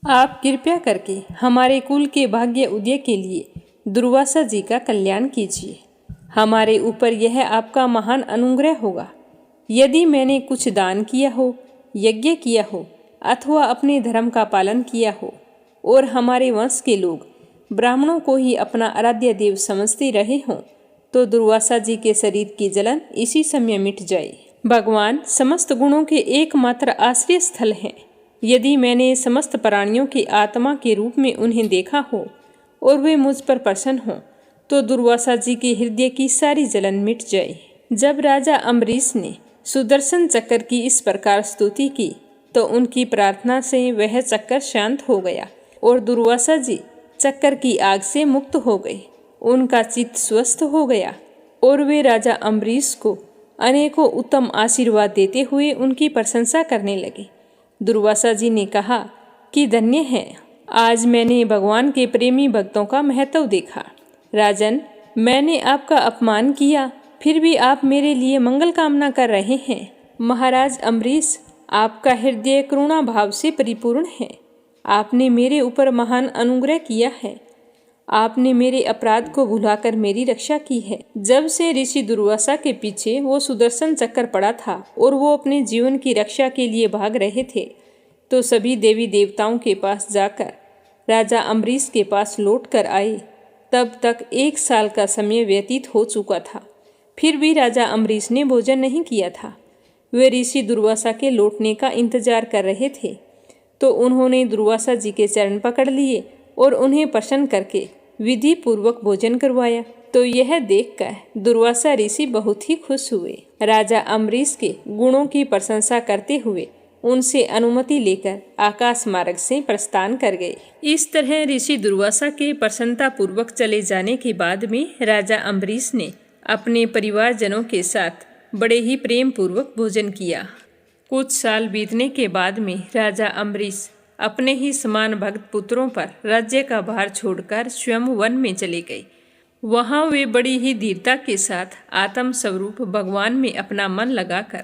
आप कृपया करके हमारे कुल के भाग्य उदय के लिए दुर्वासा जी का कल्याण कीजिए। हमारे ऊपर यह आपका महान अनुग्रह होगा। यदि मैंने कुछ दान किया हो, यज्ञ किया हो अथवा अपने धर्म का पालन किया हो और हमारे वंश के लोग ब्राह्मणों को ही अपना आराध्य देव समझते रहे हों, तो दुर्वासा जी के शरीर की जलन इसी समय मिट जाए। भगवान समस्त गुणों के एकमात्र आश्रय स्थल हैं। यदि मैंने समस्त प्राणियों की आत्मा के रूप में उन्हें देखा हो और वे मुझ पर प्रसन्न हों, तो दुर्वासा जी के हृदय की सारी जलन मिट जाए। जब राजा अम्बरीश ने सुदर्शन चक्र की इस प्रकार स्तुति की, तो उनकी प्रार्थना से वह चक्कर शांत हो गया और दुर्वासा जी चक्कर की आग से मुक्त हो गए। उनका चित्त स्वस्थ हो गया और वे राजा अम्बरीश को अनेकों उत्तम आशीर्वाद देते हुए उनकी प्रशंसा करने लगे। दुर्वासा जी ने कहा कि धन्य है, आज मैंने भगवान के प्रेमी भक्तों का महत्व देखा। राजन, मैंने आपका अपमान किया, फिर भी आप मेरे लिए मंगल कामना कर रहे हैं। महाराज अम्बरीश, आपका हृदय करुणा भाव से परिपूर्ण है। आपने मेरे ऊपर महान अनुग्रह किया है। आपने मेरे अपराध को भुलाकर मेरी रक्षा की है। जब से ऋषि दुर्वासा के पीछे वो सुदर्शन चक्र पड़ा था और वो अपने जीवन की रक्षा के लिए भाग रहे थे, तो सभी देवी देवताओं के पास जाकर राजा अम्बरीश के पास लौट कर आए। तब तक 1 साल का समय व्यतीत हो चुका था। फिर भी राजा अम्बरीश ने भोजन नहीं किया था। वे ऋषि दुर्वासा के लौटने का इंतजार कर रहे थे, तो उन्होंने दुर्वासा जी के चरण पकड़ लिए और उन्हें प्रसन्न करके विधि पूर्वक भोजन करवाया। तो यह देखकर दुर्वासा ऋषि बहुत ही खुश हुए। राजा अम्बरीश के गुणों की प्रशंसा करते हुए उनसे अनुमति लेकर आकाश मार्ग से प्रस्थान कर गए। इस तरह ऋषि दुर्वासा के प्रसन्नता पूर्वक चले जाने के बाद में राजा अम्बरीश ने अपने परिवारजनों के साथ बड़े ही प्रेम पूर्वक भोजन किया। कुछ साल बीतने के बाद में राजा अम्बरीश अपने ही समान भक्त पुत्रों पर राज्य का भार छोड़कर स्वयं वन में चले गए। वहाँ वे बड़ी ही धीरता के साथ आत्म स्वरूप भगवान में अपना मन लगाकर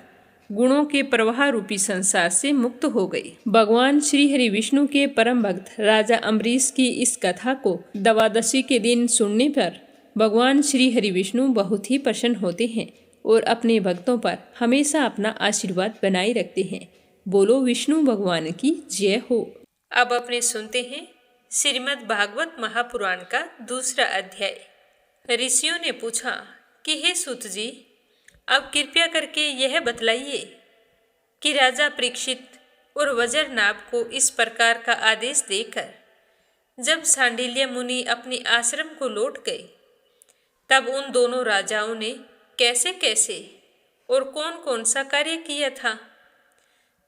गुणों के प्रवाह रूपी संसार से मुक्त हो गए। भगवान श्री हरि विष्णु के परम भक्त राजा अम्बरीश की इस कथा को द्वादशी के दिन सुनने पर भगवान श्री हरि विष्णु बहुत ही प्रसन्न होते हैं और अपने भक्तों पर हमेशा अपना आशीर्वाद बनाए रखते हैं। बोलो विष्णु भगवान की जय हो। अब अपने सुनते हैं श्रीमद् भागवत महापुराण का दूसरा अध्याय। ऋषियों ने पूछा कि हे सूत जी, अब कृपया करके यह बतलाइए कि राजा परीक्षित और वज्रनाभ को इस प्रकार का आदेश देकर जब सांडिल्य मुनि अपने आश्रम को लौट गए, तब उन दोनों राजाओं ने कैसे कैसे और कौन कौन सा कार्य किया था।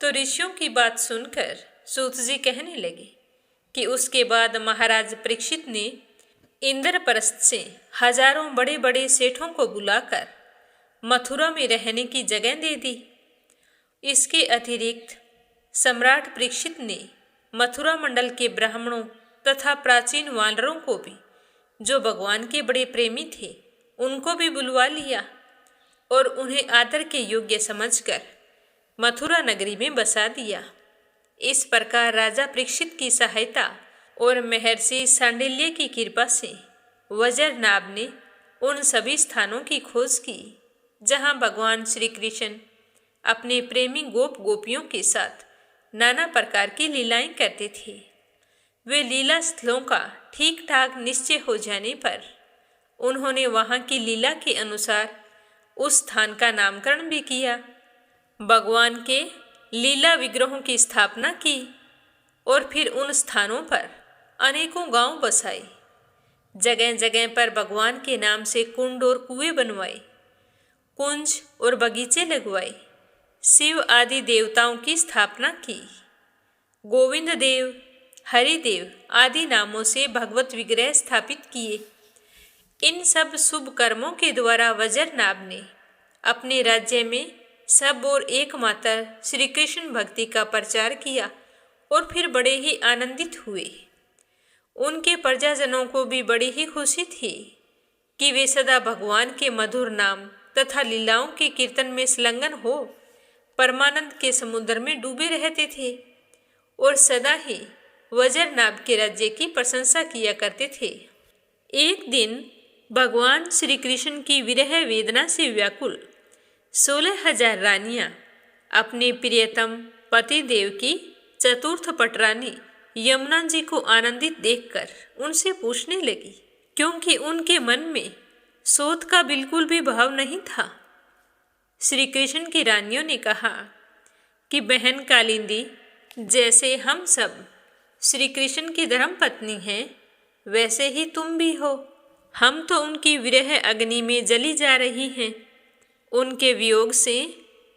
तो ऋषियों की बात सुनकर सूत जी कहने लगे कि उसके बाद महाराज परीक्षित ने इंद्रप्रस्थ से हजारों बड़े बड़े सेठों को बुलाकर मथुरा में रहने की जगह दे दी। इसके अतिरिक्त सम्राट परीक्षित ने मथुरा मंडल के ब्राह्मणों तथा प्राचीन वानरों को भी, जो भगवान के बड़े प्रेमी थे, उनको भी बुलवा लिया और उन्हें आदर के योग्य समझकर मथुरा नगरी में बसा दिया। इस प्रकार राजा परीक्षित की सहायता और महर्षि सांडिल्य की कृपा से वज्रनाभ ने उन सभी स्थानों की खोज की जहां भगवान श्री कृष्ण अपने प्रेमी गोप गोपियों के साथ नाना प्रकार की लीलाएं करते थे। वे लीला स्थलों का ठीक ठाक निश्चय हो जाने पर उन्होंने वहां की लीला के अनुसार उस स्थान का नामकरण भी किया, भगवान के लीला विग्रहों की स्थापना की और फिर उन स्थानों पर अनेकों गांव बसाए। जगह जगह पर भगवान के नाम से कुंड और कुएं बनवाए, कुंज और बगीचे लगवाए, शिव आदि देवताओं की स्थापना की। गोविंद देव, हरिदेव आदि नामों से भगवत विग्रह स्थापित किए। इन सब शुभ कर्मों के द्वारा वज्रनाभ ने अपने राज्य में सब और एकमात्र श्री कृष्ण भक्ति का प्रचार किया और फिर बड़े ही आनंदित हुए। उनके प्रजाजनों को भी बड़ी ही खुशी थी कि वे सदा भगवान के मधुर नाम तथा लीलाओं के कीर्तन में संलग्न हो परमानंद के समुद्र में डूबे रहते थे और सदा ही वज्रनाभ के राज्य की प्रशंसा किया करते थे। एक दिन भगवान श्री कृष्ण की विरह वेदना से व्याकुल 16,000 रानियां अपने प्रियतम पति देव की चतुर्थ पटरानी यमुना जी को आनंदित देखकर उनसे पूछने लगी, क्योंकि उनके मन में शोध का बिल्कुल भी भाव नहीं था। श्री कृष्ण की रानियों ने कहा कि बहन कालिंदी, जैसे हम सब श्री कृष्ण की धर्म पत्नी हैं, वैसे ही तुम भी हो। हम तो उनकी विरह अग्नि में जली जा रही हैं। उनके वियोग से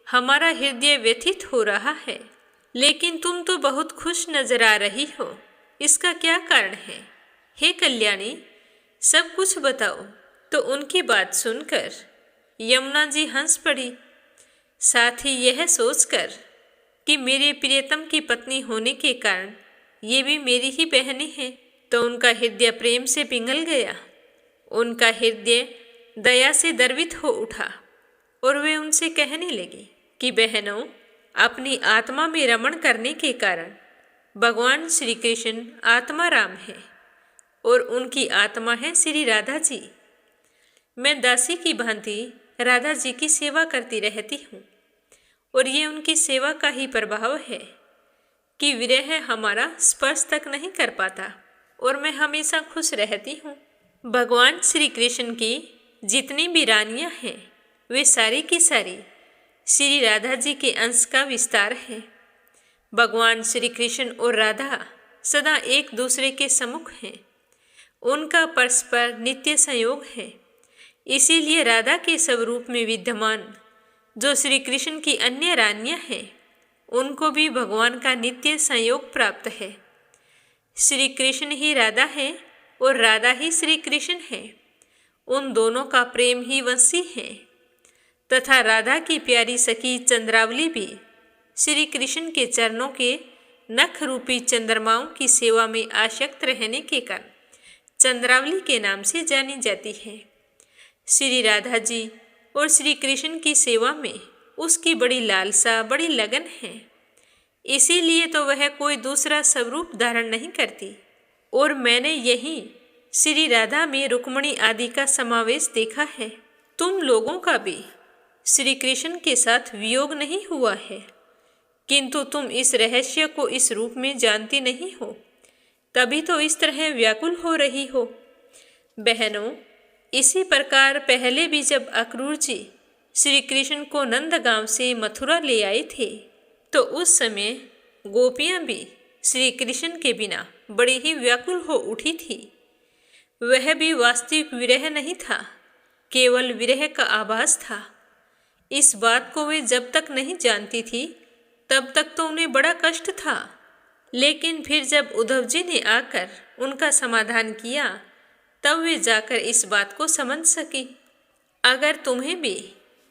हमारा हृदय व्यथित हो रहा है, लेकिन तुम तो बहुत खुश नजर आ रही हो। इसका क्या कारण है? हे कल्याणी, सब कुछ बताओ। तो उनकी बात सुनकर यमुना जी हंस पड़ी। साथ ही यह सोचकर कि मेरे प्रियतम की पत्नी होने के कारण ये भी मेरी ही बहनें हैं, तो उनका हृदय प्रेम से पिघल गया। उनका हृदय दया से द्रवित हो उठा और वे उनसे कहने लगी कि बहनों, अपनी आत्मा में रमण करने के कारण भगवान श्री कृष्ण आत्मा राम है और उनकी आत्मा है श्री राधा जी। मैं दासी की भांति राधा जी की सेवा करती रहती हूँ और ये उनकी सेवा का ही प्रभाव है कि विरह हमारा स्पर्श तक नहीं कर पाता और मैं हमेशा खुश रहती हूँ। भगवान श्री कृष्ण की जितनी भी रानियाँ हैं, वे सारी की सारी श्री राधा जी के अंश का विस्तार है। भगवान श्री कृष्ण और राधा सदा एक दूसरे के सम्मुख हैं। उनका परस्पर नित्य संयोग है। इसीलिए राधा के स्वरूप में विद्यमान जो श्री कृष्ण की अन्य रानियां हैं, उनको भी भगवान का नित्य संयोग प्राप्त है। श्री कृष्ण ही राधा है और राधा ही श्री कृष्ण है। उन दोनों का प्रेम ही वंशी है तथा राधा की प्यारी सखी चंद्रावली भी श्री कृष्ण के चरणों के नख रूपी चंद्रमाओं की सेवा में आसक्त रहने के कारण चंद्रावली के नाम से जानी जाती है। श्री राधा जी और श्री कृष्ण की सेवा में उसकी बड़ी लालसा, बड़ी लगन है। इसीलिए तो वह कोई दूसरा स्वरूप धारण नहीं करती। और मैंने यही श्री राधा में रुक्मणी आदि का समावेश देखा है। तुम लोगों का भी श्री कृष्ण के साथ वियोग नहीं हुआ है, किंतु तुम इस रहस्य को इस रूप में जानती नहीं हो, तभी तो इस तरह व्याकुल हो रही हो। बहनों, इसी प्रकार पहले भी जब अक्रूर जी श्री कृष्ण को नंदगांव से मथुरा ले आए थे, तो उस समय गोपियां भी श्री कृष्ण के बिना बड़ी ही व्याकुल हो उठी थी। वह भी वास्तविक विरह नहीं था, केवल विरह का आभास था। इस बात को वे जब तक नहीं जानती थी, तब तक तो उन्हें बड़ा कष्ट था। लेकिन फिर जब उद्धव जी ने आकर उनका समाधान किया, तब वे जाकर इस बात को समझ सकी। अगर तुम्हें भी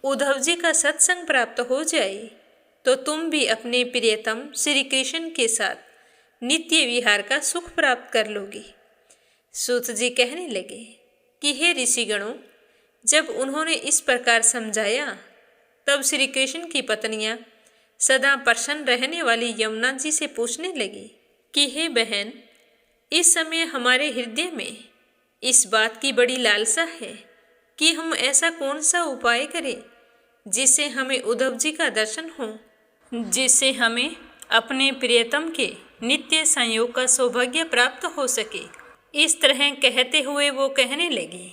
उद्धव जी का सत्संग प्राप्त हो जाए, तो तुम भी अपने प्रियतम श्री कृष्ण के साथ नित्य विहार का सुख प्राप्त कर लोगी। सूत जी कहने लगे कि हे ऋषिगणों, जब उन्होंने इस प्रकार समझाया, तब श्री कृष्ण की पत्नियां सदा प्रसन्न रहने वाली यमुना जी से पूछने लगी कि हे बहन, इस समय हमारे हृदय में इस बात की बड़ी लालसा है कि हम ऐसा कौन सा उपाय करें जिससे हमें उद्धव जी का दर्शन हो, जिससे हमें अपने प्रियतम के नित्य संयोग का सौभाग्य प्राप्त हो सके। इस तरह कहते हुए वो कहने लगी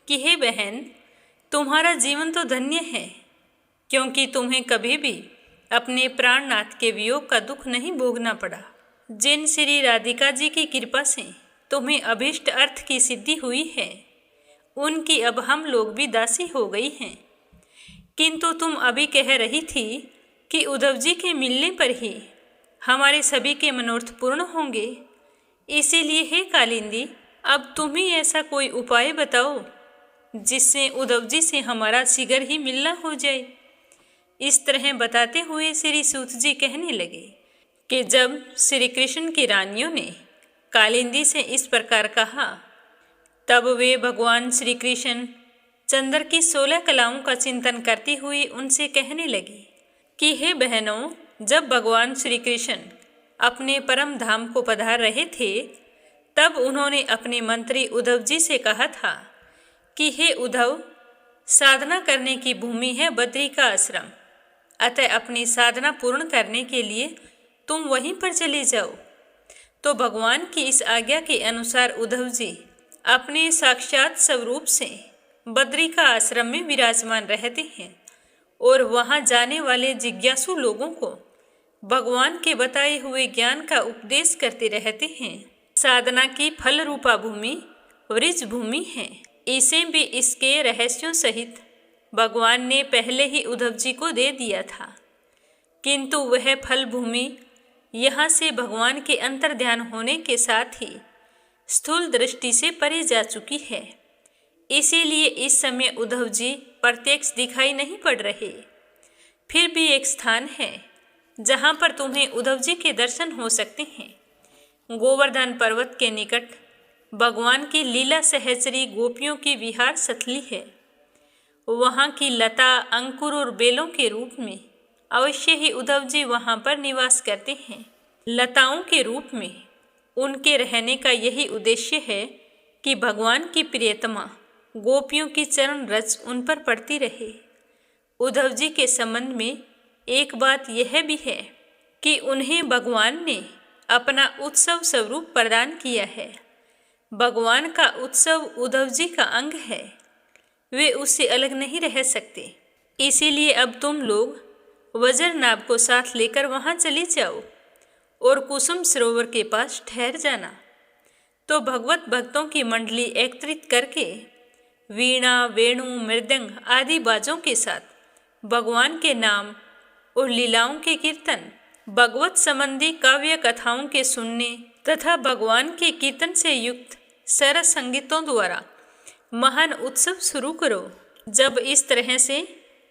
कि हे बहन, तुम्हारा जीवन तो धन्य है, क्योंकि तुम्हें कभी भी अपने प्राणनाथ के वियोग का दुख नहीं भोगना पड़ा। जिन श्री राधिका जी की कृपा से तुम्हें अभीष्ट अर्थ की सिद्धि हुई है, उनकी अब हम लोग भी दासी हो गई हैं। किंतु तुम अभी कह रही थी कि उद्धव जी के मिलने पर ही हमारे सभी के मनोरथ पूर्ण होंगे। इसीलिए हे कालिंदी, अब तुम ही ऐसा कोई उपाय बताओ जिससे उद्धव जी से हमारा शीघ्र ही मिलना हो जाए। इस तरह बताते हुए श्री सूत जी कहने लगे कि जब श्री कृष्ण की रानियों ने कालिंदी से इस प्रकार कहा, तब वे भगवान श्री कृष्ण चंद्र की 16 कलाओं का चिंतन करती हुई उनसे कहने लगी कि हे बहनों, जब भगवान श्री कृष्ण अपने परम धाम को पधार रहे थे, तब उन्होंने अपने मंत्री उद्धव जी से कहा था कि हे उद्धव, साधना करने की भूमि है बद्री का आश्रम, अतः अपनी साधना पूर्ण करने के लिए तुम वहीं पर चले जाओ। तो भगवान की इस आज्ञा के अनुसार उद्धव जी अपने साक्षात स्वरूप से बद्री का आश्रम में विराजमान रहते हैं और वहां जाने वाले जिज्ञासु लोगों को भगवान के बताए हुए ज्ञान का उपदेश करते रहते हैं। साधना की फल रूपा भूमि वृज भूमि है। इसे भी इसके रहस्यों सहित भगवान ने पहले ही उद्धव जी को दे दिया था, किंतु वह फल भूमि यहाँ से भगवान के अंतर ध्यान होने के साथ ही स्थूल दृष्टि से परे जा चुकी है। इसीलिए इस समय उद्धव जी प्रत्यक्ष दिखाई नहीं पड़ रहे। फिर भी एक स्थान है जहाँ पर तुम्हें उद्धव जी के दर्शन हो सकते हैं। गोवर्धन पर्वत के निकट भगवान की लीला सहचरी गोपियों की विहार स्थली है। वहाँ की लता, अंकुर और बेलों के रूप में अवश्य ही उद्धव जी वहाँ पर निवास करते हैं। लताओं के रूप में उनके रहने का यही उद्देश्य है कि भगवान की प्रियतमा गोपियों की चरण रज उन पर पड़ती रहे। उद्धव जी के संबंध में एक बात यह भी है कि उन्हें भगवान ने अपना उत्सव स्वरूप प्रदान किया है। भगवान का उत्सव उद्धव जी का अंग है, वे उससे अलग नहीं रह सकते। इसीलिए अब तुम लोग वज्रनाभ को साथ लेकर वहां चले जाओ और कुसुम सरोवर के पास ठहर जाना। तो भगवत भक्तों की मंडली एकत्रित करके वीणा, वेणु, मृदंग आदि बाजों के साथ भगवान के नाम और लीलाओं के कीर्तन, भगवत संबंधी काव्य कथाओं के सुनने तथा भगवान के कीर्तन से युक्त सरस संगीतों द्वारा महान उत्सव शुरू करो। जब इस तरह से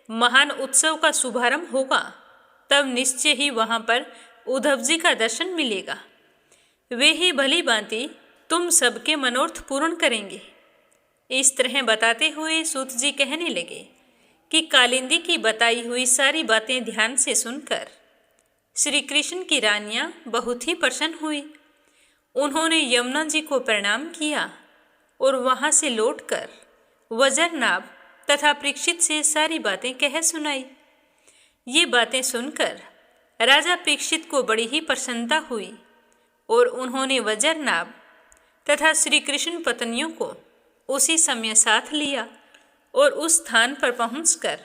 महान उत्सव का शुभारंभ होगा, तब निश्चय ही वहाँ पर उद्धव जी का दर्शन मिलेगा। वे ही भली भांति तुम सबके मनोरथ पूर्ण करेंगे। इस तरह बताते हुए सूत जी कहने लगे कि कालिंदी की बताई हुई सारी बातें ध्यान से सुनकर श्री कृष्ण की रानियां बहुत ही प्रसन्न हुई। उन्होंने यमुना जी को प्रणाम किया और वहां से लौटकर वज्रनाभ तथा परीक्षित से सारी बातें कह सुनाई। ये बातें सुनकर राजा परीक्षित को बड़ी ही प्रसन्नता हुई और उन्होंने वज्रनाभ तथा श्री कृष्ण पत्नियों को उसी समय साथ लिया और उस स्थान पर पहुंचकर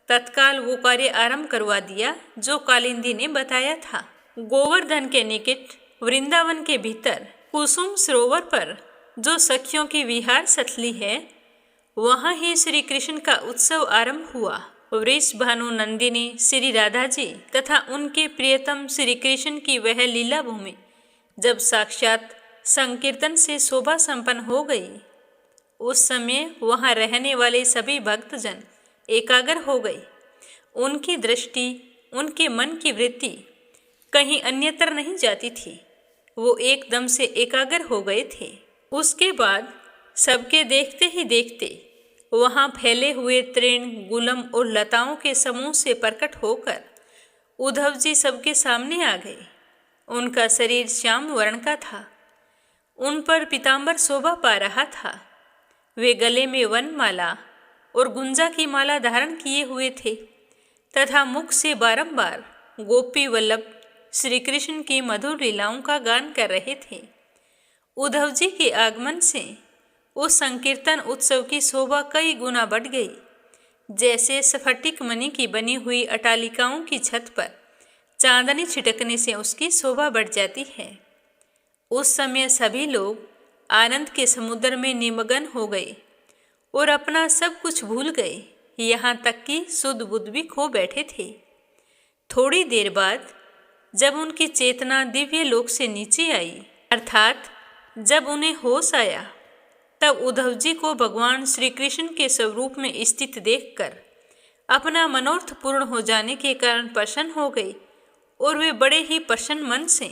तत्काल वो कार्य आरंभ करवा दिया जो कालिंदी ने बताया था। गोवर्धन के निकट वृंदावन के भीतर कुसुम सरोवर पर जो सखियों की विहार स्थली है, वहाँ ही श्री कृष्ण का उत्सव आरंभ हुआ। वृषभानु नंदिनी श्री राधा जी तथा उनके प्रियतम श्री कृष्ण की वह लीला भूमि जब साक्षात संकीर्तन से शोभा संपन्न हो गई, उस समय वहाँ रहने वाले सभी भक्तजन एकाग्र हो गए। उनकी दृष्टि, उनके मन की वृत्ति कहीं अन्यत्र नहीं जाती थी। वो एकदम से एकाग्र हो गए थे। उसके बाद सबके देखते ही देखते वहाँ फैले हुए तृण, गुलम और लताओं के समूह से प्रकट होकर उद्धव जी सबके सामने आ गए। उनका शरीर श्याम वर्ण का था, उन पर पीतांबर शोभा पा रहा था। वे गले में वनमाला और गुंजा की माला धारण किए हुए थे तथा मुख से बारंबार गोपी वल्लभ श्री कृष्ण की मधुर लीलाओं का गान कर रहे थे। उद्धव जी के आगमन से उस संकीर्तन उत्सव की शोभा कई गुना बढ़ गई। जैसे स्फटिक मणि की बनी हुई अटालिकाओं की छत पर चांदनी छिटकने से उसकी शोभा बढ़ जाती है। उस समय सभी लोग आनंद के समुद्र में निमग्न हो गए और अपना सब कुछ भूल गए, यहाँ तक कि शुद्ध बुद्ध भी खो बैठे थे। थोड़ी देर बाद जब उनकी चेतना दिव्य लोक से नीचे आई, अर्थात जब उन्हें होश आया, तब उद्धव जी को भगवान श्री कृष्ण के स्वरूप में स्थित देखकर अपना मनोरथ पूर्ण हो जाने के कारण प्रसन्न हो गए और वे बड़े ही प्रसन्न मन से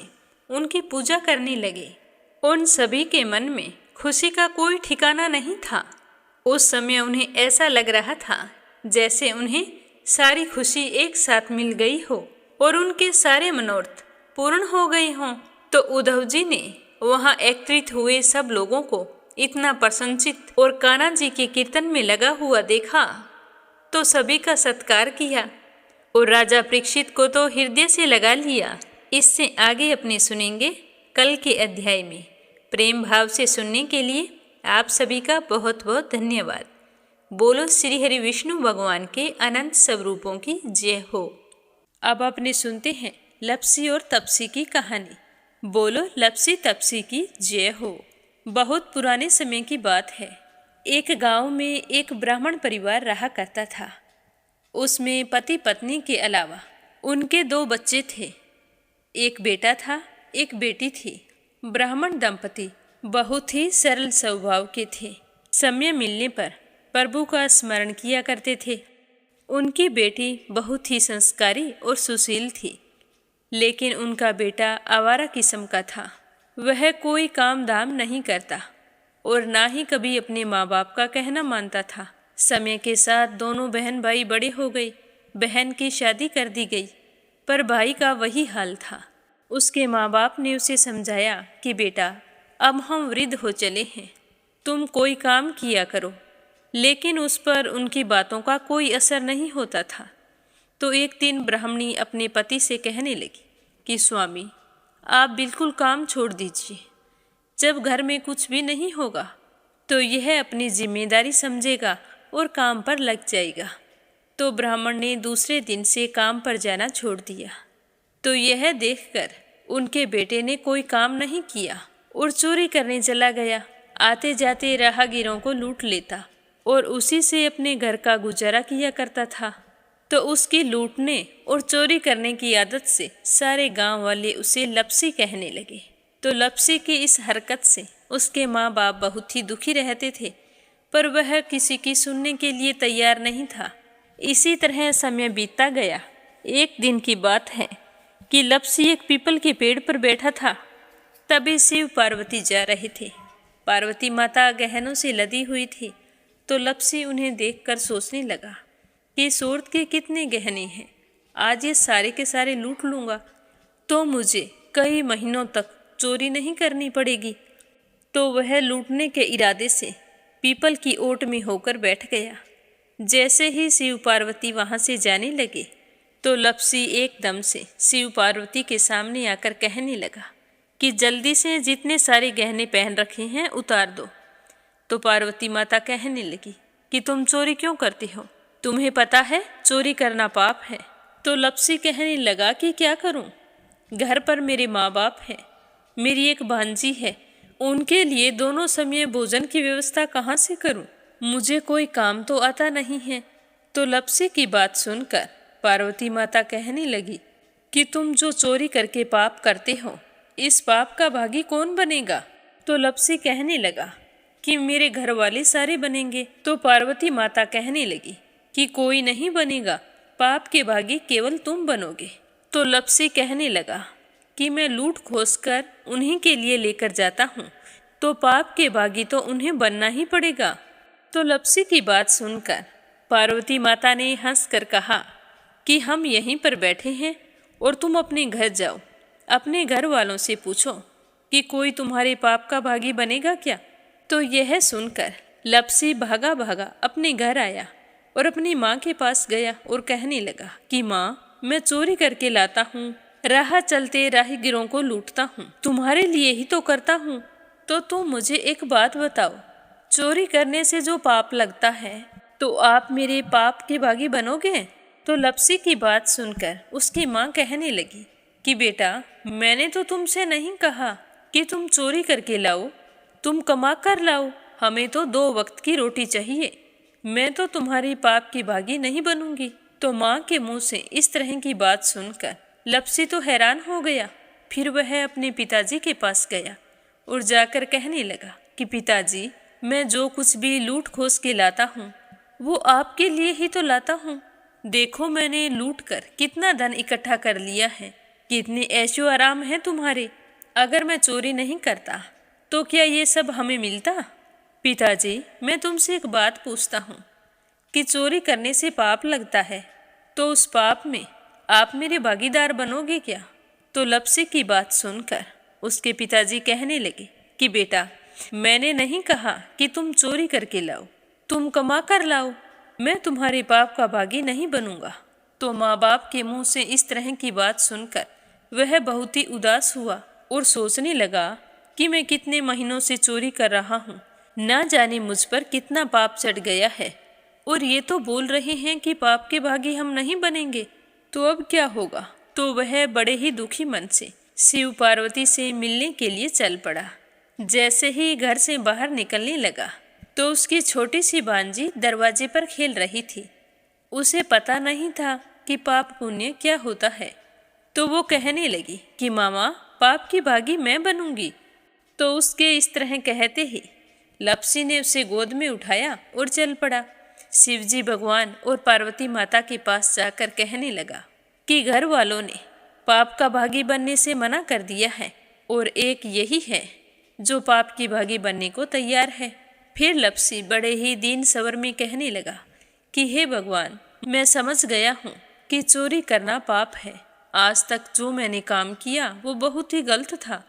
उनकी पूजा करने लगे। उन सभी के मन में खुशी का कोई ठिकाना नहीं था। उस समय उन्हें ऐसा लग रहा था जैसे उन्हें सारी खुशी एक साथ मिल गई हो और उनके सारे मनोरथ पूर्ण हो गए हों, तो उद्धव जी ने वहां एकत्रित हुए सब लोगों को इतना प्रसन्नचित और कान्हा जी के कीर्तन में लगा हुआ देखा तो सभी का सत्कार किया और राजा परीक्षित को तो हृदय से लगा लिया। इससे आगे अपने सुनेंगे कल के अध्याय में। प्रेम भाव से सुनने के लिए आप सभी का बहुत बहुत धन्यवाद। बोलो श्री हरि विष्णु भगवान के अनंत स्वरूपों की जय हो। अब अपने सुनते हैं लपसी और तपसी की कहानी। बोलो लपसी तपसी की जय हो। बहुत पुराने समय की बात है। एक गांव में एक ब्राह्मण परिवार रहा करता था। उसमें पति पत्नी के अलावा उनके 2 बच्चे थे। एक बेटा था, एक बेटी थी। ब्राह्मण दंपति बहुत ही सरल स्वभाव के थे। समय मिलने पर प्रभु का स्मरण किया करते थे। उनकी बेटी बहुत ही संस्कारी और सुशील थी, लेकिन उनका बेटा आवारा किस्म का था। वह कोई काम धाम नहीं करता और ना ही कभी अपने माँ बाप का कहना मानता था। समय के साथ दोनों बहन भाई बड़े हो गए। बहन की शादी कर दी गई, पर भाई का वही हाल था। उसके माँ बाप ने उसे समझाया कि बेटा, अब हम वृद्ध हो चले हैं, तुम कोई काम किया करो। लेकिन उस पर उनकी बातों का कोई असर नहीं होता था। तो एक दिन ब्राह्मणी अपने पति से कहने लगी कि स्वामी, आप बिल्कुल काम छोड़ दीजिए। जब घर में कुछ भी नहीं होगा तो यह अपनी जिम्मेदारी समझेगा और काम पर लग जाएगा। तो ब्राह्मण ने दूसरे दिन से काम पर जाना छोड़ दिया। तो यह देखकर उनके बेटे ने कोई काम नहीं किया और चोरी करने चला गया। आते जाते राहगीरों को लूट लेता और उसी से अपने घर का गुजारा किया करता था। तो उसकी लूटने और चोरी करने की आदत से सारे गांव वाले उसे लपसी कहने लगे। तो लपसी की इस हरकत से उसके माँ बाप बहुत ही दुखी रहते थे, पर वह किसी की सुनने के लिए तैयार नहीं था। इसी तरह समय बीतता गया। एक दिन की बात है कि लपसी एक पीपल के पेड़ पर बैठा था। तभी शिव पार्वती जा रहे थे। पार्वती माता गहनों से लदी हुई थी। तो लपसी उन्हें देखकर सोचने लगा कि सूरत के कितने गहने हैं, आज ये सारे के सारे लूट लूँगा तो मुझे कई महीनों तक चोरी नहीं करनी पड़ेगी। तो वह लूटने के इरादे से पीपल की ओट में होकर बैठ गया। जैसे ही शिव पार्वती वहाँ से जाने लगे तो लपसी एकदम से शिव पार्वती के सामने आकर कहने लगा कि जल्दी से जितने सारे गहने पहन रखे हैं उतार दो। तो पार्वती माता कहने लगी कि तुम चोरी क्यों करती हो, तुम्हें पता है चोरी करना पाप है। तो लपसी कहने लगा कि क्या करूं, घर पर मेरे माँ बाप हैं, मेरी एक भांजी है, उनके लिए दोनों समय भोजन की व्यवस्था कहाँ से करूं, मुझे कोई काम तो आता नहीं है। तो लपसी की बात सुनकर पार्वती माता कहने लगी कि तुम जो चोरी करके पाप करते हो, इस पाप का भागी कौन बनेगा। तो लपसी कहने लगा कि मेरे घर वाले सारे बनेंगे। तो पार्वती माता कहने लगी कि कोई नहीं बनेगा, पाप के भागी केवल तुम बनोगे। तो लपसी कहने लगा कि मैं लूट खोस कर उन्हीं के लिए लेकर जाता हूँ, तो पाप के भागी तो उन्हें बनना ही पड़ेगा। तो लपसी की बात सुनकर पार्वती माता ने हंसकर कहा कि हम यहीं पर बैठे हैं और तुम अपने घर जाओ, अपने घर वालों से पूछो कि कोई तुम्हारे पाप का भागी बनेगा क्या। तो यह सुनकर लपसी भागा भागा अपने घर आया और अपनी माँ के पास गया और कहने लगा कि माँ, मैं चोरी करके लाता हूँ, राह चलते राहगीरों को लूटता हूँ, तुम्हारे लिए ही तो करता हूँ। तो तुम मुझे एक बात बताओ, चोरी करने से जो पाप लगता है तो आप मेरे पाप के भागी बनोगे। तो लपसी की बात सुनकर उसकी माँ कहने लगी कि बेटा, मैंने तो तुमसे नहीं कहा कि तुम चोरी करके लाओ, तुम कमा कर लाओ, हमें तो 2 वक्त की रोटी चाहिए, मैं तो तुम्हारी पाप की भागी नहीं बनूंगी। तो माँ के मुंह से इस तरह की बात सुनकर लपसी तो हैरान हो गया। फिर वह अपने पिताजी के पास गया और जाकर कहने लगा कि पिताजी, मैं जो कुछ भी लूट खोस के लाता हूँ वो आपके लिए ही तो लाता हूँ। देखो मैंने लूट कर कितना धन इकट्ठा कर लिया है, कितने ऐशो आराम है तुम्हारे। अगर मैं चोरी नहीं करता तो क्या ये सब हमें मिलता। पिताजी, मैं तुमसे एक बात पूछता हूँ कि चोरी करने से पाप लगता है तो उस पाप में आप मेरे भागीदार बनोगे क्या? तो लप्सी की बात सुनकर उसके पिताजी कहने लगे कि बेटा, मैंने नहीं कहा कि तुम चोरी करके लाओ, तुम कमा कर लाओ, मैं तुम्हारे पाप का भागी नहीं बनूंगा। तो माँ बाप के मुंह से इस तरह की बात सुनकर वह बहुत ही उदास हुआ और सोचने लगा कि मैं कितने महीनों से चोरी कर रहा हूँ, ना जाने मुझ पर कितना पाप चढ़ गया है, और ये तो बोल रहे हैं कि पाप के भागी हम नहीं बनेंगे, तो अब क्या होगा? तो वह बड़े ही दुखी मन से शिव पार्वती से मिलने के लिए चल पड़ा। जैसे ही घर से बाहर निकलने लगा तो उसकी छोटी सी भांजी दरवाजे पर खेल रही थी। उसे पता नहीं था कि पाप पुण्य क्या होता है, तो वो कहने लगी कि मामा, पाप की भागी मैं बनूंगी। तो उसके इस तरह कहते ही लप्सी ने उसे गोद में उठाया और चल पड़ा। शिवजी भगवान और पार्वती माता के पास जाकर कहने लगा कि घर वालों ने पाप का भागी बनने से मना कर दिया है और एक यही है जो पाप की भागी बनने को तैयार है। फिर लप्सी बड़े ही दीन स्वर में कहने लगा कि हे भगवान, मैं समझ गया हूँ कि चोरी करना पाप है। आज तक जो मैंने काम किया वो बहुत ही गलत था,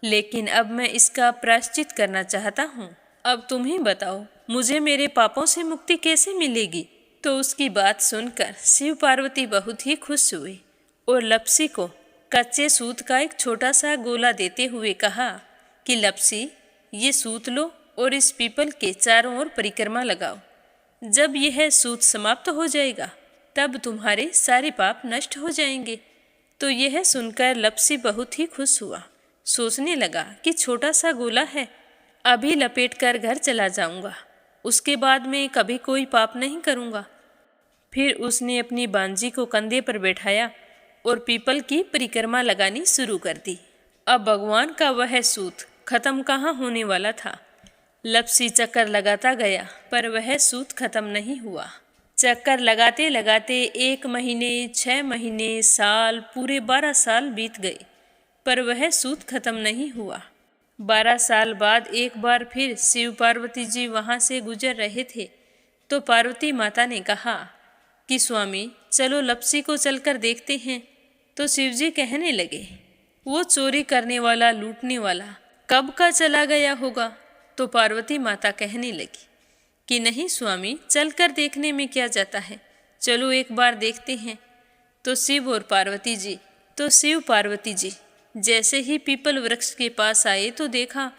लेकिन अब मैं इसका प्रायश्चित करना चाहता हूँ। अब तुम ही बताओ, मुझे मेरे पापों से मुक्ति कैसे मिलेगी? तो उसकी बात सुनकर शिव पार्वती बहुत ही खुश हुए और लप्सी को कच्चे सूत का एक छोटा सा गोला देते हुए कहा कि लप्सी, ये सूत लो और इस पीपल के चारों ओर परिक्रमा लगाओ। जब यह सूत समाप्त हो जाएगा तब तुम्हारे सारे पाप नष्ट हो जाएंगे। तो यह सुनकर लप्सी बहुत ही खुश हुआ। सोचने लगा कि छोटा सा गोला है, अभी लपेटकर घर चला जाऊंगा, उसके बाद में कभी कोई पाप नहीं करूंगा। फिर उसने अपनी बांजी को कंधे पर बैठाया और पीपल की परिक्रमा लगानी शुरू कर दी। अब भगवान का वह सूत खत्म कहाँ होने वाला था। लप्सी चक्कर लगाता गया पर वह सूत खत्म नहीं हुआ। चक्कर लगाते लगाते 1 महीने, 6 महीने, साल, पूरे 12 साल बीत गए, पर वह सूत खत्म नहीं हुआ। 12 साल बाद एक बार फिर शिव पार्वती जी वहाँ से गुजर रहे थे, तो पार्वती माता ने कहा कि स्वामी, चलो लप्सी को चलकर देखते हैं। तो शिवजी कहने लगे, वो चोरी करने वाला, लूटने वाला कब का चला गया होगा? तो पार्वती माता कहने लगी कि नहीं स्वामी, चलकर देखने में क्या जाता है, चलो एक बार देखते हैं। तो शिव पार्वती जी जैसे ही पीपल वृक्ष के पास आए तो देखा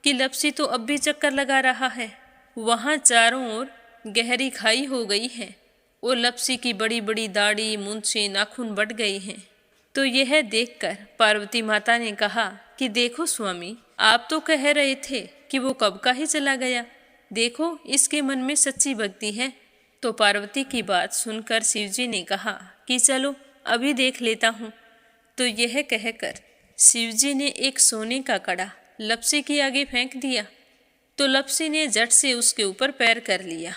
कि लप्सी तो अब भी चक्कर लगा रहा है। वहाँ चारों ओर गहरी खाई हो गई है और लप्सी की बड़ी बड़ी दाढ़ी, मूंछें, नाखून बढ़ गए हैं। तो यह देखकर पार्वती माता ने कहा कि देखो स्वामी, आप तो कह रहे थे कि वो कब का ही चला गया, देखो इसके मन में सच्ची भक्ति है। तो पार्वती की बात सुनकर शिवजी ने कहा कि चलो अभी देख लेता हूँ। तो यह कहकर शिवजी ने एक सोने का कड़ा लप्सी के आगे फेंक दिया। तो लप्सी ने झट से उसके ऊपर पैर कर लिया।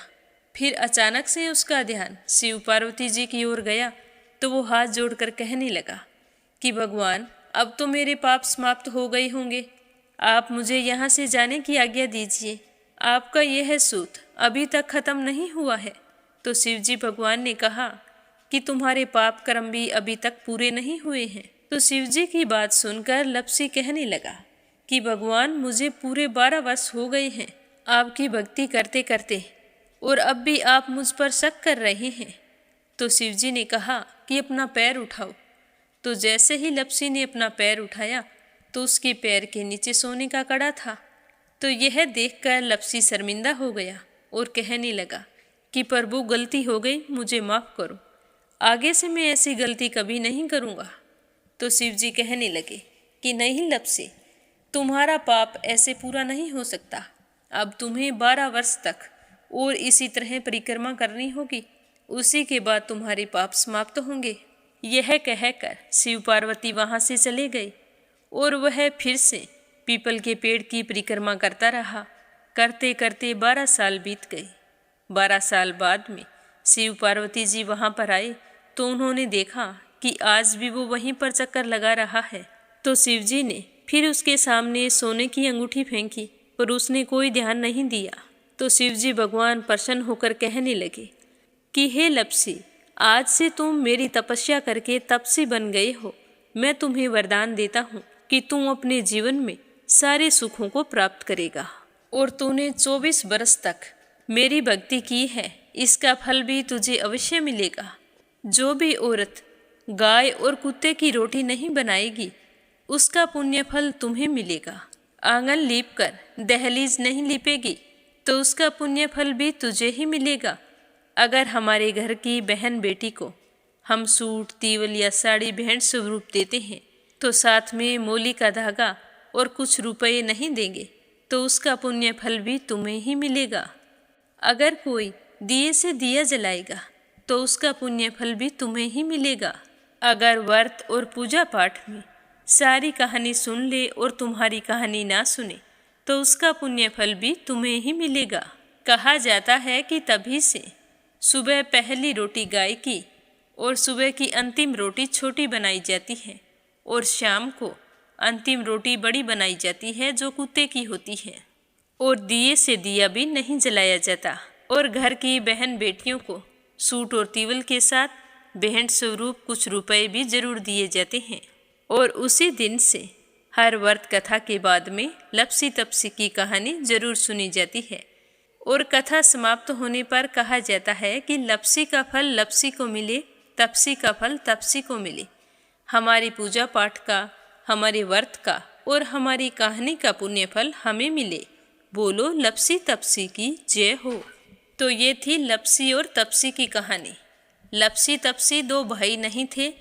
फिर अचानक से उसका ध्यान शिव पार्वती जी की ओर गया, तो वो हाथ जोड़कर कहने लगा कि भगवान, अब तो मेरे पाप समाप्त हो गए होंगे, आप मुझे यहाँ से जाने की आज्ञा दीजिए। आपका यह सूत अभी तक खत्म नहीं हुआ है। तो शिवजी भगवान ने कहा कि तुम्हारे पाप कर्म भी अभी तक पूरे नहीं हुए हैं। तो शिवजी की बात सुनकर लप्सी कहने लगा कि भगवान, मुझे पूरे 12 वर्ष हो गए हैं आपकी भक्ति करते करते, और अब भी आप मुझ पर शक कर रहे हैं। तो शिवजी ने कहा कि अपना पैर उठाओ। तो जैसे ही लप्सी ने अपना पैर उठाया तो उसके पैर के नीचे सोने का कड़ा था। तो यह देखकर लप्सी शर्मिंदा हो गया और कहने लगा कि प्रभु, गलती हो गई, मुझे माफ़ करो, आगे से मैं ऐसी गलती कभी नहीं करूँगा। तो शिवजी कहने लगे कि नहीं लप्सी, तुम्हारा पाप ऐसे पूरा नहीं हो सकता। अब तुम्हें 12 वर्ष तक और इसी तरह परिक्रमा करनी होगी, उसी के बाद तुम्हारे पाप समाप्त होंगे। यह कहकर शिव पार्वती वहाँ से चले गए और वह फिर से पीपल के पेड़ की परिक्रमा करता रहा। करते करते 12 साल बीत गए। 12 साल बाद में शिव पार्वती जी वहाँ पर आए तो उन्होंने देखा कि आज भी वो वहीं पर चक्कर लगा रहा है। तो शिवजी ने फिर उसके सामने सोने की अंगूठी फेंकी, पर उसने कोई ध्यान नहीं दिया। तो शिवजी भगवान प्रसन्न होकर कहने लगे कि हे लप्सी, आज से तुम मेरी तपस्या करके तपस्वी बन गए हो। मैं तुम्हें वरदान देता हूँ कि तुम अपने जीवन में सारे सुखों को प्राप्त करेगा। और तूने 24 बरस तक मेरी भक्ति की है, इसका फल भी तुझे अवश्य मिलेगा। जो भी औरत गाय और कुत्ते की रोटी नहीं बनाएगी, उसका पुण्य फल तुम्हें मिलेगा। आंगन लीप कर दहलीज नहीं लीपेगी, तो उसका पुण्य फल भी तुझे ही मिलेगा। अगर हमारे घर की बहन बेटी को हम सूट, तीवल या साड़ी भेंट स्वरूप देते हैं, तो साथ में मोली का धागा और कुछ रुपये नहीं देंगे, तो उसका पुण्य फल भी तुम्हें ही मिलेगा। अगर कोई दिए से दिया जलाएगा, तो उसका पुण्य फल भी तुम्हें ही मिलेगा। अगर व्रत और पूजा पाठ में सारी कहानी सुन ले और तुम्हारी कहानी ना सुने, तो उसका पुण्य फल भी तुम्हें ही मिलेगा। कहा जाता है कि तभी से सुबह पहली रोटी गाय की और सुबह की अंतिम रोटी छोटी बनाई जाती है, और शाम को अंतिम रोटी बड़ी बनाई जाती है जो कुत्ते की होती है। और दिए से दिया भी नहीं जलाया जाता। और घर की बहन बेटियों को सूट और तीवल के साथ भेंट स्वरूप कुछ रुपए भी जरूर दिए जाते हैं। और उसी दिन से हर व्रत कथा के बाद में लपसी तपसी की कहानी जरूर सुनी जाती है। और कथा समाप्त होने पर कहा जाता है कि लपसी का फल लपसी को मिले, तपसी का फल तपसी को मिले। हमारी पूजा पाठ का, हमारे व्रत का और हमारी कहानी का पुण्य फल हमें मिले। बोलो लपसी तपसी की जय हो। तो ये थी लपसी और तपसी की कहानी। लपसी तपसी दो भाई नहीं थे।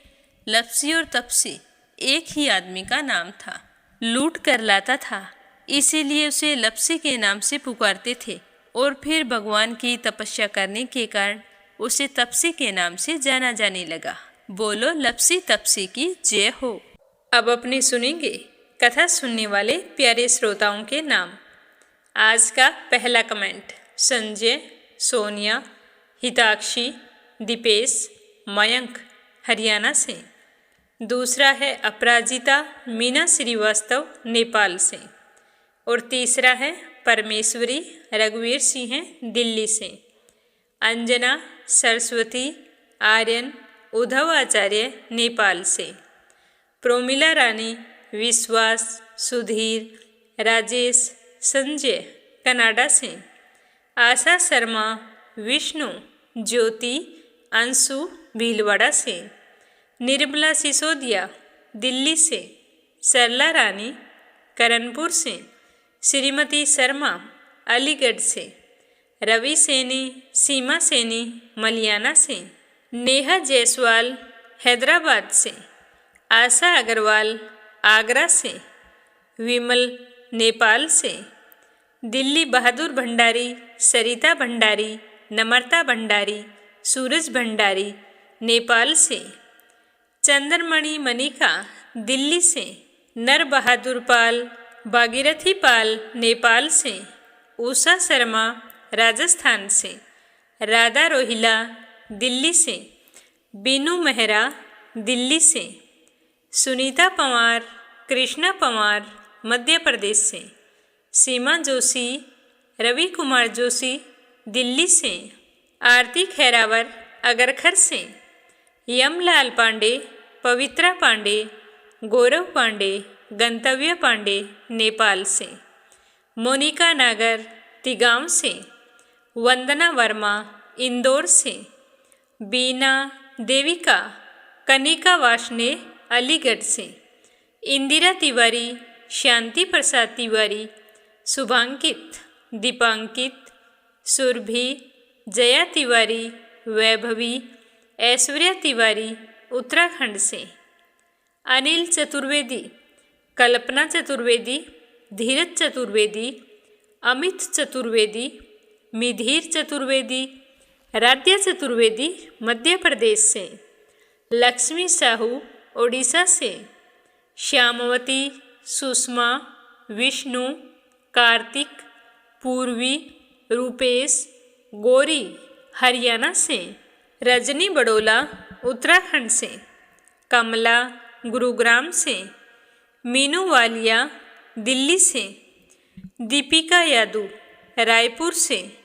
लपसी और तपसी एक ही आदमी का नाम था। लूट कर लाता था, इसीलिए उसे लपसी के नाम से पुकारते थे। और फिर भगवान की तपस्या करने के कारण उसे तपसी के नाम से जाना जाने लगा। बोलो लपसी तपसी की जय हो। अब अपने सुनेंगे कथा सुनने वाले प्यारे श्रोताओं के नाम। आज का पहला कमेंट संजय, सोनिया, हिताक्षी, दीपेश, मयंक हरियाणा से। दूसरा है अपराजिता मीना श्रीवास्तव नेपाल से। और तीसरा है परमेश्वरी रघुवीर सिंह दिल्ली से। अंजना, सरस्वती, आर्यन, उद्धव आचार्य नेपाल से। प्रोमिला रानी, विश्वास, सुधीर, राजेश, संजय कनाडा से। आशा शर्मा, विष्णु, ज्योति, अंशु भीलवाड़ा से। निर्मला सिसोदिया दिल्ली से। सरला रानी करणपुर से। श्रीमती शर्मा अलीगढ़ से। रवि सैनी, सीमा सैनी मलियाना से। नेहा जायसवाल हैदराबाद से। आशा अग्रवाल आगरा से। विमल नेपाल से। दिल्ली बहादुर भंडारी, सरिता भंडारी, नम्रता भंडारी, सूरज भंडारी नेपाल से। चंद्रमणि मनिका दिल्ली से। नर बहादुर पाल, भागीरथी पाल नेपाल से। उषा शर्मा राजस्थान से। राधा रोहिला दिल्ली से। बीनू मेहरा दिल्ली से। सुनीता पवार, कृष्णा पवार मध्य प्रदेश से। सीमा जोशी, रवि कुमार जोशी दिल्ली से। आरती खैरावर अगरखर से। यमलाल पांडे, पवित्रा पांडे, गौरव पांडे, गंतव्य पांडे नेपाल से। मोनिका नागर तिगांव से। वंदना वर्मा इंदौर से। बीना देविका कनिका वाशने अलीगढ़ से। इंदिरा तिवारी, शांति प्रसाद तिवारी, शुभांकित, दीपांकित, सुरभि, जया तिवारी, वैभवी, ऐश्वर्या तिवारी उत्तराखंड से। अनिल चतुर्वेदी, कल्पना चतुर्वेदी, धीरज चतुर्वेदी, अमित चतुर्वेदी, मिधीर चतुर्वेदी, राध्या चतुर्वेदी मध्य प्रदेश से। लक्ष्मी साहू ओडिशा से। श्यामवती, सुषमा, विष्णु, कार्तिक, पूर्वी, रूपेश, गौरी हरियाणा से। रजनी बड़ोला उत्तराखंड से। कमला गुरुग्राम से। मीनू वालिया दिल्ली से। दीपिका यादव रायपुर से।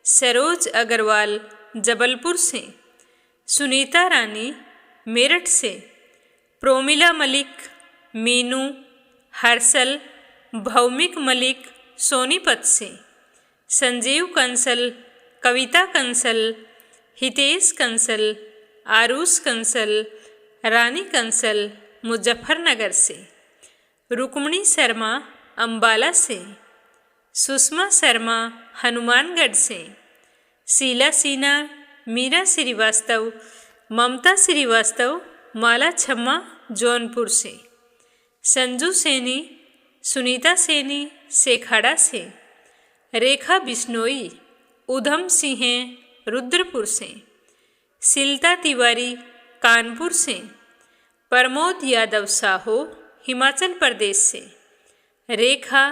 सरोज अग्रवाल जबलपुर से। सुनीता रानी मेरठ से, प्रोमिला मलिक, मीनू, हर्षल, भौमिक मलिक सोनीपत से, संजीव कंसल, कविता कंसल, हितेश कंसल, आरुष कंसल, रानी कंसल मुजफ्फरनगर से, रुक्मणी शर्मा अंबाला से, सुषमा शर्मा हनुमानगढ़ से, शीला सिन्हा, मीरा श्रीवास्तव, ममता श्रीवास्तव माला छम्मा जौनपुर से, संजू सैनी, सुनीता सैनी सेखाड़ा से, रेखा बिश्नोई, उधम सिंह रुद्रपुर से, सिलता तिवारी कानपुर से, प्रमोद यादव साहो हिमाचल प्रदेश से, रेखा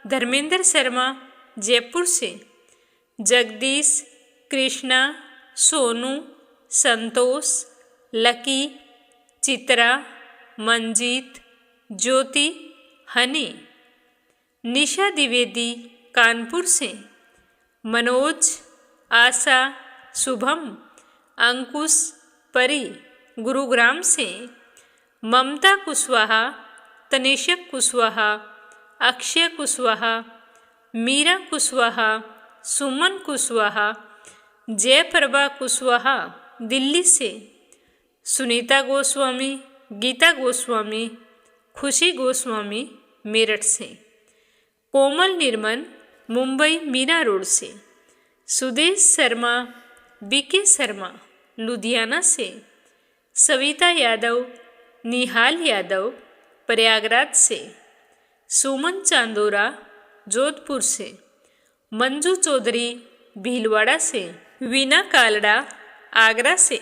धर्मेंद्र शर्मा जयपुर से, जगदीश, कृष्णा, सोनू, संतोष, लकी, चित्रा, मंजीत, ज्योति, हनी, निशा द्विवेदी कानपुर से, मनोज, आशा, शुभम, अंकुश, परी गुरुग्राम से, ममता कुशवाहा, तनिषक कुशवाहा, अक्षय कुशवाहा, मीरा कुशवाहा, सुमन कुशवाहा, जयप्रभा कुशवाहा दिल्ली से, सुनीता गोस्वामी, गीता गोस्वामी, खुशी गोस्वामी मेरठ से, कोमल निर्मल मुंबई मीना रोड से, सुदेश शर्मा, बीके शर्मा लुधियाना से, सविता यादव, निहाल यादव प्रयागराज से, सुमन चांदोरा जोधपुर से, मंजू चौधरी भीलवाड़ा से, वीना कालड़ा आगरा से,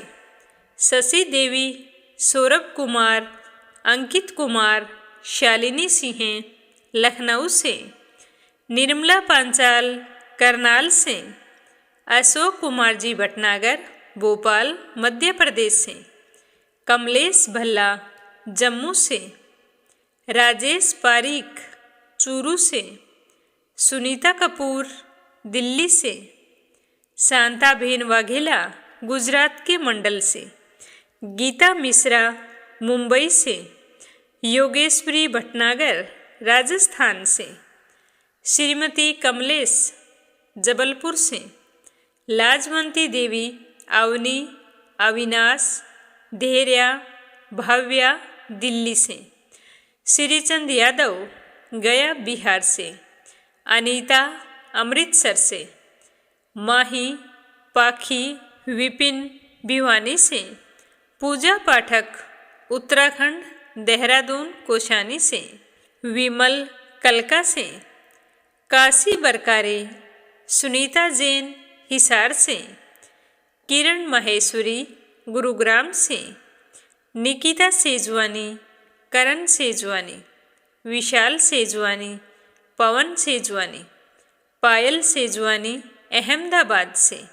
शशि देवी, सौरभ कुमार, अंकित कुमार, शालिनी सिंह लखनऊ से, निर्मला पांचाल करनाल से, अशोक कुमार जी भटनागर भोपाल मध्य प्रदेश से, कमलेश भल्ला जम्मू से, राजेश पारीक चूरू से, सुनीता कपूर दिल्ली से, शांताबेन वाघेला गुजरात के मंडल से, गीता मिश्रा मुंबई से, योगेश्वरी भटनागर राजस्थान से, श्रीमती कमलेश जबलपुर से, लाजवंती देवी, अवनी, अविनाश, धैर्या, भव्या दिल्ली से, श्रीचंद यादव गया बिहार से, अनीता अमृतसर से, माही, पाखी, विपिन भिवानी से, पूजा पाठक उत्तराखंड देहरादून कोशानी से, विमल कलका से, काशी बरकारे, सुनीता जैन हिसार से, किरण महेश्वरी गुरुग्राम से, निकिता सेजवानी, करण सेजवानी, विशाल सेजवानी, पवन सेजवानी, पायल सेजवानी अहमदाबाद से,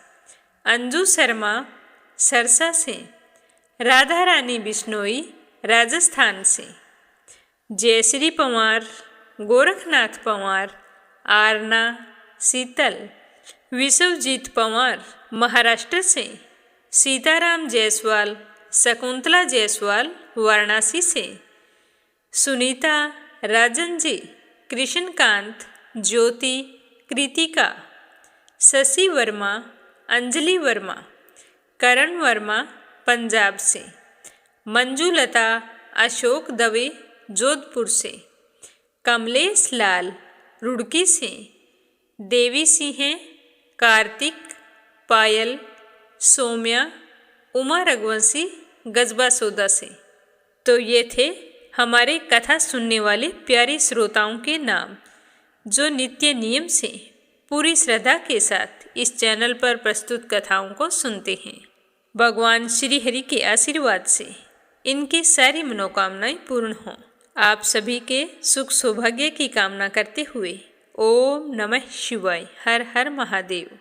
अंजू शर्मा सरसा से, राधा रानी बिश्नोई राजस्थान से, जयश्री पंवार, गोरखनाथ पंवार, आरना, शीतल, विश्वजीत पंवार महाराष्ट्र से, सीताराम जायसवाल, शकुंतला जायसवाल वाराणसी से, सुनीता, राजन जी, कृष्णकांत, ज्योति, कृतिका, शशि वर्मा, अंजलि वर्मा, करण वर्मा पंजाब से, मंजुलता, अशोक दवे जोधपुर से, कमलेश लाल रुड़की से, देवी सिंह, कार्तिक, पायल, सौम्या, उमा रघुवंशी गजबा सौदा से। तो ये थे हमारे कथा सुनने वाले प्यारे श्रोताओं के नाम, जो नित्य नियम से पूरी श्रद्धा के साथ इस चैनल पर प्रस्तुत कथाओं को सुनते हैं। भगवान श्री हरि के आशीर्वाद से इनकी सारी मनोकामनाएं पूर्ण हों। आप सभी के सुख सौभाग्य की कामना करते हुए ओम नमः शिवाय, हर हर महादेव।